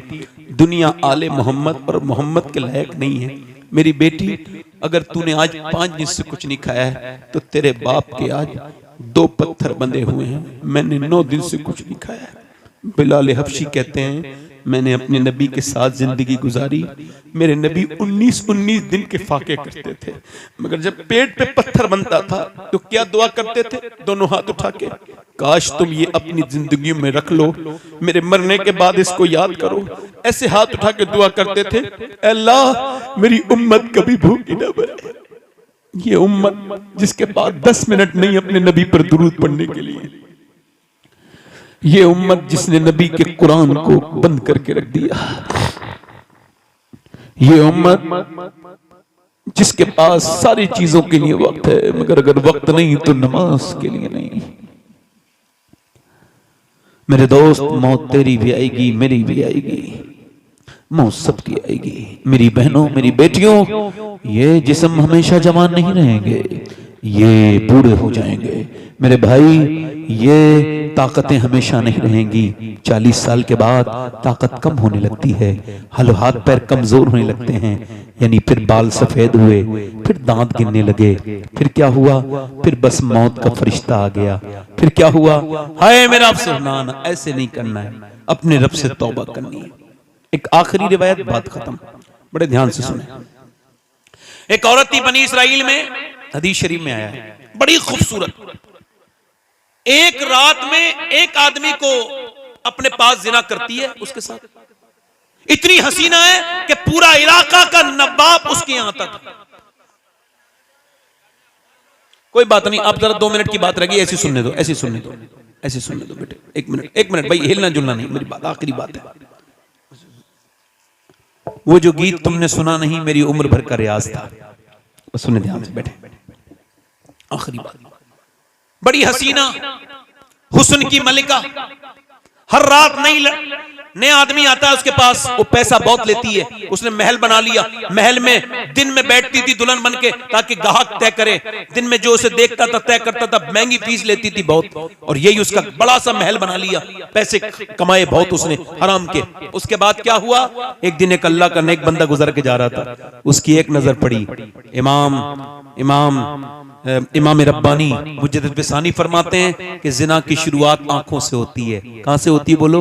दुनिया आले मोहम्मद और मोहम्मद के लायक नहीं है, मेरी बेटी अगर तूने आज 5 दिन से कुछ नहीं खाया है तो तेरे बाप के आज 2 पत्थर बंधे हुए हैं, मैंने 9 दिन से कुछ नहीं खाया है। बिलाल हबशी कहते हैं मैंने अपने नबी के साथ जिंदगी गुजारी, मेरे नबी 19 दिन के फाके करते थे, मगर जब पेट पे पत्थर बनता था तो क्या दुआ करते थे, दोनों हाथ उठा के, काश तुम ये अपनी जिंदगी में रख लो, मेरे मरने के बाद इसको याद करो। ऐसे हाथ उठा के दुआ करते थे, अल्लाह मेरी उम्मत कभी भूखी ना मरे। ये उम्मत जिसके पास 10 मिनट नहीं अपने नबी पर दुरूद पढ़ने के लिए, ये उम्मत जिसने नबी के कुरान को बंद करके रख दिया, ये उम्मत जिसके पास सारी चीजों के लिए वक्त है मगर अगर वक्त नहीं तो नमाज के लिए नहीं। मेरे दोस्त मौत तेरी भी आएगी, मेरी भी आएगी, मौत सबकी आएगी। मेरी बहनों मेरी बेटियों, ये जिस्म हमेशा जवान नहीं रहेंगे, ये बूढ़े हो जाएंगे। मेरे भाई ये ताकतें हमेशा नहीं रहेंगी, 40 साल के बाद ताकत कम होने लगती है, हाथ पैर कमजोर होने लगते हैं, यानी फिर बाल सफेद हुए, फिर दांत गिरने लगे, फिर क्या हुआ, फिर बस मौत का फरिश्ता आ गया, फिर क्या हुआ, हाय मेरा अफसोस, ना ऐसे नहीं करना है, अपने रब से तौबा करनी है। एक आखिरी रिवायत, बात खत्म, बड़े ध्यान से सुने। एक औरत थी बनी इसराइल में, हदीस शरीफ में आया है, बड़ी खूबसूरत, एक रात में एक आदमी को अपने पास जिना करती है, उसके साथ इतनी हसीना है कि पूरा इलाका का नवाब उसके यहां तक। कोई बात नहीं, आप जरा 2 मिनट की बात रहेगी, ऐसी सुनने दो, ऐसी सुनने दो, ऐसी सुनने दो बेटे, 1 मिनट भाई, हिलना जुलना नहीं, मेरी बात आखिरी बात है। वो जो गीत तुमने सुना नहीं मेरी उम्र भर का रियाज था, सुनने ध्यान से बैठे, आखिरी बात। बड़ी हसीना, हुस्न की मलिका, हर रात नया आदमी आता है उसके पास, वो पैसा बहुत लेती है, उसने महल बना लिया, महल में दिन में बैठती थी दुल्हन बन के ताकि ग्राहक तय करे, दिन में जो उसे देखता था तय करता था, महंगी फीस लेती थी बहुत, और यही उसका बड़ा सा महल बना लिया, पैसे कमाए बहुत उसने हराम के। उसके बाद क्या हुआ, एक दिन एक अल्लाह का नेक बंदा गुजर के जा रहा था, उसकी एक नजर पड़ी, इमाम रब्बानी मुजद्दिद बिसानी फरमाते हैं कि जिना की शुरुआत आंखों से होती है। कहां से होती है बोलो?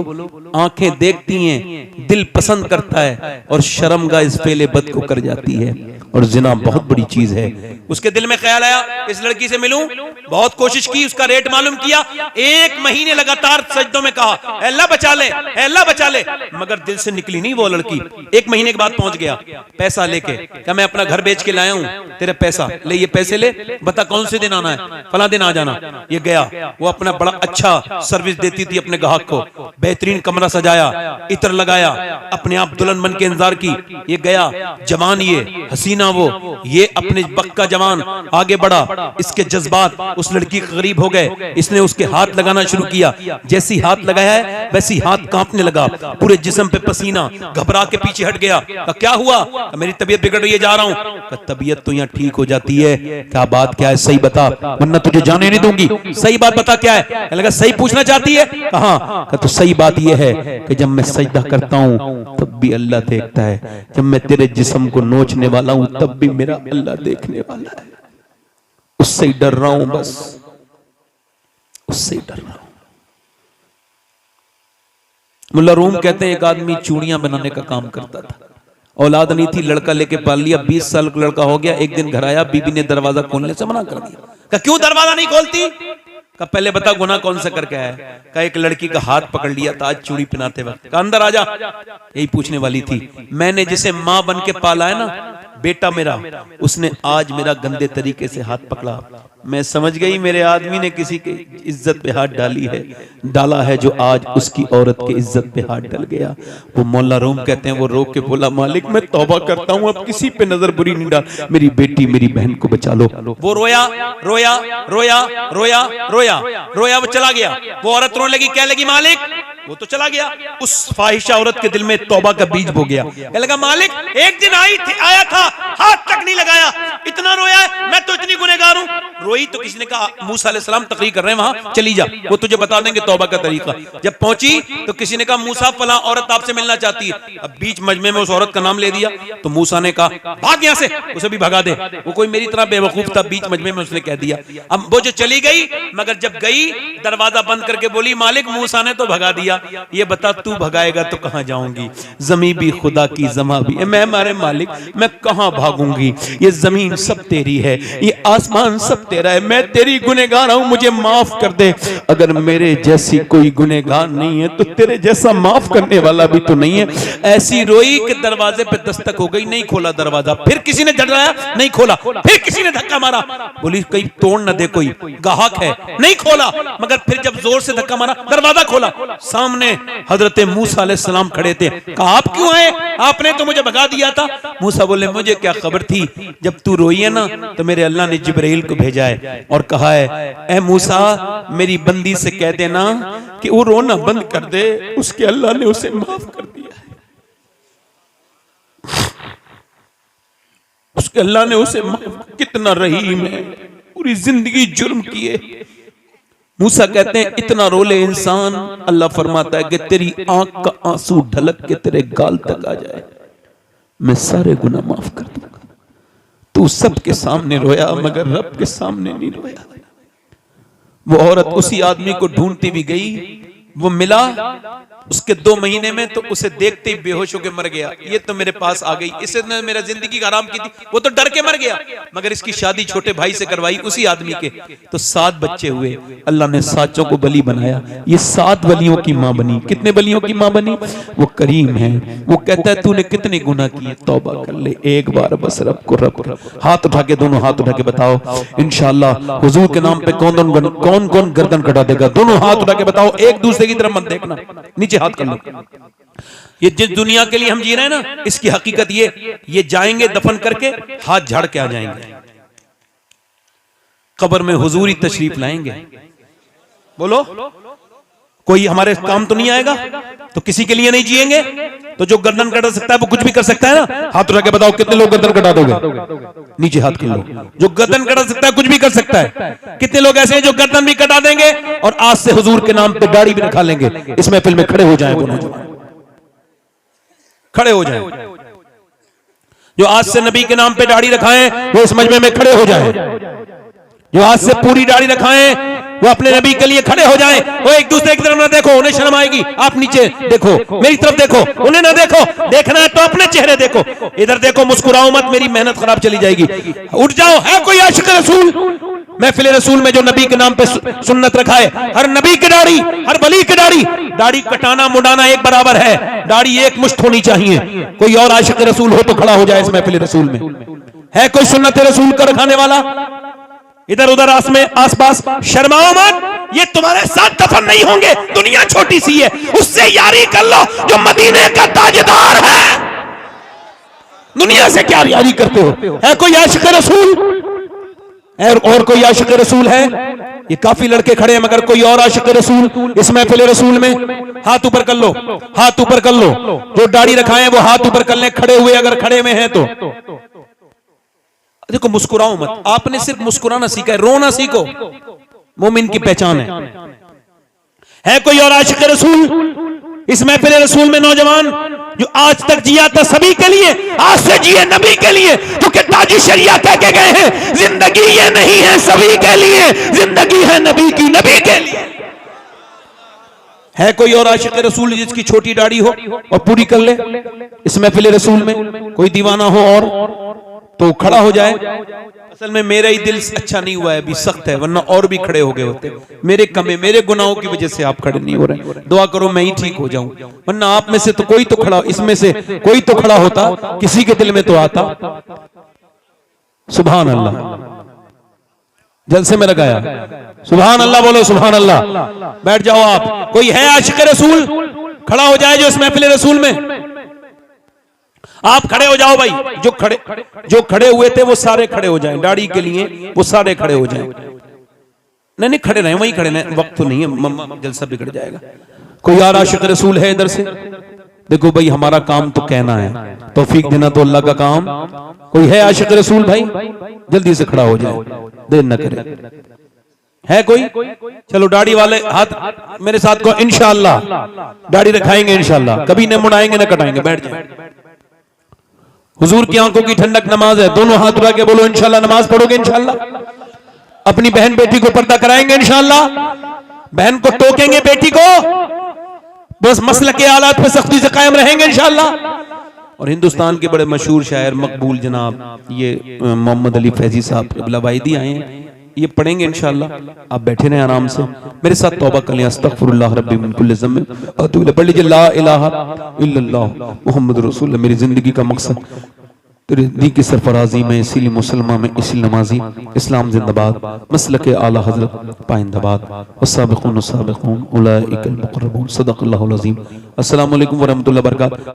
आंखें देखती हैं, दिल पसंद करता है और शर्मगाह इस फेले बद को कर जाती है, और जिना बहुत बड़ी चीज है। उसके दिल में ख्याल आया इस लड़की से मिलूं, बहुत कोशिश की, उसका रेट मालूम किया, 1 महीने लगातार सजदों में कहा अल्लाह बचा ले, अल्लाह बचा ले, मगर दिल से निकली नहीं वो लड़की। 1 महीने के बाद पहुंच गया पैसा लेके, क्या मैं अपना घर बेच के लाया हूं, तेरे पैसा ले, ये पैसे ले, बता कौन से दिन आना है, फला दिन आ जाना। ये गया, वो अपना बड़ा अच्छा सर्विस देती थी अपने ग्राहक को, बेहतरीन कमरा सजाया, इत्र लगाया, अपने आप दुल्हन बन के इंतजार की, ये गया, जवान, ये हसीना पसीना वो, ये अपने वक्त का जवान आगे बढ़ा, इसके जज्बात उस लड़की के करीब हो गए, इसने उसके हाथ लगाना शुरू किया, जैसी हाथ लगाया है वैसी हाथ कांपने लगा, पूरे जिस्म पे पसीना, घबरा के पीछे हट गया। क्या हुआ? मेरी तबीयत बिगड़ रही है, जा रहा हूं। तबीयत तो यहाँ ठीक हो जाती है, क्या बात क्या है, सही बता वरना तुझे जाने नहीं दूंगी, सही बात बता क्या है। लगा सही पूछना चाहती है, कहा तो सही बात यह है कि जब मैं सजदा करता हूं तब भी अल्लाह देखता है, जब मैं तेरे जिस्म को नोचने वाला हूं तब भी मेरा अल्लाह देखने वाला है। उससे ही डर रहा हूं, बस उससे ही डर रहा हूं। मुल्ला रूम कहते हैं एक आदमी चूड़ियां बनाने का काम करता था, औलाद नहीं थी, लड़का लेके पाल लिया, 20 साल का लड़का हो गया। एक दिन घर आया, बीबी ने दरवाजा खोलने से मना कर दिया। कहा क्यों दरवाजा नहीं खोलती? कहा पहले बता गुनाह कौन सा करके आया है? कहा एक लड़की का हाथ पकड़ लिया था आज चूड़ी पहनाते वक्त। कहा अंदर आजा। यही पूछने वाली थी, मैंने जिसे माँ बन के पाला है ना, बेटा मेरा, उसने आज मेरा गंदे तरीके से हाथ पकड़ा। मैं समझ गई मेरे आदमी ने किसी की इज्जत पे हाथ डाला है जो आज उसकी औरत की इज्जत पे हाथ डाल गया। वो मौला रूम कहते हैं वो रो के बोला, मालिक मैं तौबा करता हूँ, अब किसी पे नजर बुरी नहीं डाल, मेरी बेटी मेरी बहन को बचा लो। वो रोया रोया रोया रोया रोया रोया, वो चला गया। वो औरत रोने लगी, क्या लगी मालिक? वो तो चला गया। उस फाहिशा औरत के दिल में तौबा का बीज बो गया। क्या लगा मालिक एक दिन आया था, हाथ तक नहीं लगाया, इतना रोया है, मैं तो इतनी गुनहगार हूं। रोई तो किसी ने कहा मूसा अलैहिस्सलाम तकरीर कर रहे हैं वहां, चली जा, वो तुझे बता देंगे तौबा का तरीका। जब पहुंची तो किसी ने कहा मूसा फलां औरत आपसे मिलना चाहती है। अब बीच मजमे में उस औरत का नाम ले दिया तो मूसा ने कहा भाग यहां से, उसे भी भगा दे। वो कोई मेरी तरह बेवकूफ था, बीच मजमे में उसने कह दिया। अब वो जो चली गई, मगर जब गई दरवाजा बंद करके बोली मालिक मूसा ने तो भगा दिया, ये बता तू भगाएगा तो कहां जाऊंगी? जमीन भी खुदा की, जमा भी मैं मारे मालिक, मैं कहां भागूंगी? ये जमीन सब तेरी है, ये आसमान सब तेरा है, मैं तेरी गुनहगार हूं, मुझे माफ कर दे। अगर मेरे जैसी कोई गुनहगार नहीं है तो तेरे जैसा माफ करने वाला भी तो नहीं है। ऐसी रोई कि दरवाजे पे दस्तक हो गई, नहीं खोला दरवाजा। फिर किसी ने झड़ाया, नहीं खोला। फिर किसी ने धक्का मारा, बोली कहीं तोड़ न दे, कोई गाहक है, नहीं खोला। मगर फिर जब जोर से धक्का मारा, दरवाजा खोला, सामने हजरत मूसा अलैहिस्सलाम खड़े थे। कहा आप क्यों आए? आपने तो मुझे भगा दिया था। मूसा बोले मुझे क्या खबर थी, जब तू रोई है ना तो मेरे अल्लाह ने जिब्राइल को भेजा है और कहा है ए मूसा मेरी बंदी से कह देना कि वो रोना बंद कर दे, उसके अल्लाह ने उसे माफ कर दिया है, उसके अल्लाह ने उसे माफ। कितना रहीम है, पूरी जिंदगी जुर्म किए। मूसा कहते हैं इतना रोले इंसान, अल्लाह फरमाता है कि तेरी आंख का आंसू ढलक के तेरे गाल तक आ जाए, मैं सारे गुनाह माफ कर दूंगा। तू सबके सामने रोया मगर रब के सामने नहीं रोया। वो औरत उसी आदमी को ढूंढती भी गई, वो मिला, उसके 2 महीने में तो उसे देखते ही बेहोश होकर मर गया। ये तो मेरे पास आ गई, इसने मेरा जिंदगी का आराम की थी, वो तो डर के मर गया। मगर इसकी शादी छोटे भाई से करवाई उसी आदमी के, तो 7 बच्चे हुए। अल्लाह ने 7 को बली बनाया, ये 7 वलियों की मां बनी। कितने वलियों की मां बनी? वो करीम है। वो कहता है तूने कितने गुनाह किए, तौबा कर ले एक बार बस, रब को रब। हाथ उठा के, दोनों हाथ उठा के बताओ इंशाअल्लाह हुजूर के नाम पे कौन कौन गर्दन कटा देगा? दोनों हाथ उठा के बताओ, एक दूसरे की तरफ मत देखना, नीचे हाथ कर लो। ये जिस दुनिया के लिए हम जी रहे हैं ना, इसकी हकीकत ये जाएंगे दफन करके हाथ झाड़ के आ जाएंगे, कब्र में हुजूर ही तशरीफ लाएंगे। बोलो कोई हमारे काम तो नहीं आएगा, तो किसी के लिए नहीं जिएंगे। तो जो गर्दन कटा सकता है वो कुछ भी कर सकता है ना। हाथ उठा के बताओ कितने लोग गर्दन कटा दोगे? नीचे हाथ कर लो। जो गर्दन कटा सकता है कुछ भी कर सकता है। कितने लोग ऐसे हैं जो गर्दन भी कटा देंगे और आज से हुजूर के नाम पे दाढ़ी भी रखा लेंगे? इस महफिल में खड़े हो जाएं, खड़े हो जाएं। जो आज से नबी के नाम पे दाढ़ी रखाएं वो इस मजमे में खड़े हो जाएं। जो आज से पूरी दाढ़ी रखाएं वो अपने नबी के लिए खड़े हो जाएं। वो एक दूसरे की तरफ ना देखो, उन्हें शर्म आएगी। आप नीचे देखो, मेरी तरफ देखो, उन्हें ना देखो। देखना है तो अपने चेहरे देखो, इधर देखो, मुस्कुराओ मत, मेरी मेहनत खराब चली जाएगी। उठ जाओ। है कोई आशिक रसूल? महफिल रसूल में जो नबी के नाम पे सुन्नत रखा है, हर नबी की दाढ़ी, हर वली की दाढ़ी कटाना मुड़ाना एक बराबर है। दाढ़ी एक मुश्त होनी चाहिए। कोई और आशिक रसूल हो तो खड़ा हो जाए इस महफिल रसूल में। है कोई सुन्नत रसूल का रखाने वाला? इधर उधर आसपास शर्माओ मत, ये तुम्हारे साथ दफन नहीं होंगे। दुनिया छोटी सी है, उससे यारी कर लो जो मदीने का ताजदार है। दुनिया से क्या यारी करते हो? है कोई आशिक रसूल और कोई आशिक रसूल है? ये काफी लड़के खड़े हैं मगर कोई और आशिक रसूल इस महफिल रसूल में? हाथ ऊपर कर लो, हाथ ऊपर कर लो। जो दाढ़ी रखाए हैं वो हाथ ऊपर कर ले, खड़े हुए अगर खड़े में हैं तो। देखो मुस्कुराओ मत, आपने सिर्फ मुस्कुराना सीखा है, रोना सीखो। मोमिन की पहचान है कोई और आशिक रसूल इस महफिल रसूल में? नौजवान जो आज तक जिया था सभी के लिए, आज से जिए नबी के लिए, क्योंकि ताजी शरिया कह के गए हैं जिंदगी ये नहीं है सभी के लिए, जिंदगी है नबी की, नबी के लिए। है कोई और आशिक रसूल जिसकी छोटी दाढ़ी हो और पूरी कर ले इस महफिल रसूल में? कोई दीवाना हो और तो खड़ा हो जाए। असल में मेरा ही दिल अच्छा नहीं हुआ है, अभी सख्त है, वरना और भी खड़े हो गए होते। मेरे कमे, मेरे गुनाहों की वजह से आप खड़े नहीं हो रहे। दुआ करो मैं ही ठीक हो जाऊं, वरना आप में से तो कोई तो खड़ा, इसमें से कोई तो खड़ा होता, किसी के दिल में तो आता। सुभान अल्लाह, जलसे में लगाया सुभान अल्लाह, बोलो सुभान अल्लाह। बैठ जाओ आप। कोई है आशिक रसूल? खड़ा हो जाए जो इस महफिल रसूल में। आप खड़े हो जाओ भाई, जो खड़े हुए थे वो सारे खड़े हो जाएं, दाढ़ी के लिए वो सारे खड़े हो जाएं। नहीं खड़े रहे, वहीं खड़े रहे, वक्त तो नहीं है, जलसा बिगड़ जाएगा। कोई और आशिक रसूल है इधर से? देखो भाई हमारा काम तो कहना है, तौफीक देना तो अल्लाह का काम। कोई है आशिक रसूल भाई? जल्दी से खड़ा हो जाए, देर न करे। है कोई? चलो दाढ़ी वाले हाथ मेरे साथ को, इंशाअल्लाह दाढ़ी रखाएंगे इंशाअल्लाह, कभी न मुड़ाएंगे न कटाएंगे। बैठ जाए। हुजूर की आंखों की ठंडक नमाज है, दोनों हाथ उठा के बोलो इंशाअल्लाह नमाज पढ़ोगे इंशाअल्लाह। अपनी बहन बेटी को पर्दा कराएंगे इंशाअल्लाह, बहन को टोकेंगे बेटी को, बस मसलक के हालात पे सख्ती से कायम रहेंगे इंशाअल्लाह। और हिंदुस्तान के बड़े मशहूर शायर मकबूल जनाब ये मोहम्मद अली फैजी साहब क़िबला वाहिदी आए हैं, ये पढ़ेंगे इंशाअल्लाह। आप बैठे रहें आराम से, मेरे साथ तौबा कर लें। अस्तगफिरुल्लाह रब्बी मिन कुल्लि ज़म्ब अतूबु इलैह। पढ़ लीजिए ला इलाहा इल्लल्लाह मुहम्मद रसूलुल्लाह। मेरी जिंदगी का मकसद तेरे दी की सरफराजी में, इसीलिए मुसलमान में इसी नमाजी, इस्लाम जिंदाबाद, मसलक आला हजरत पाइंदाबाद, वस्साबिकून साबिकून उलाइकल मुक़र्रबून। सदक़ल्लाहुल अज़ीम। अस्सलामु अलैकुम व रहमतुल्लाहि व बरकातहू।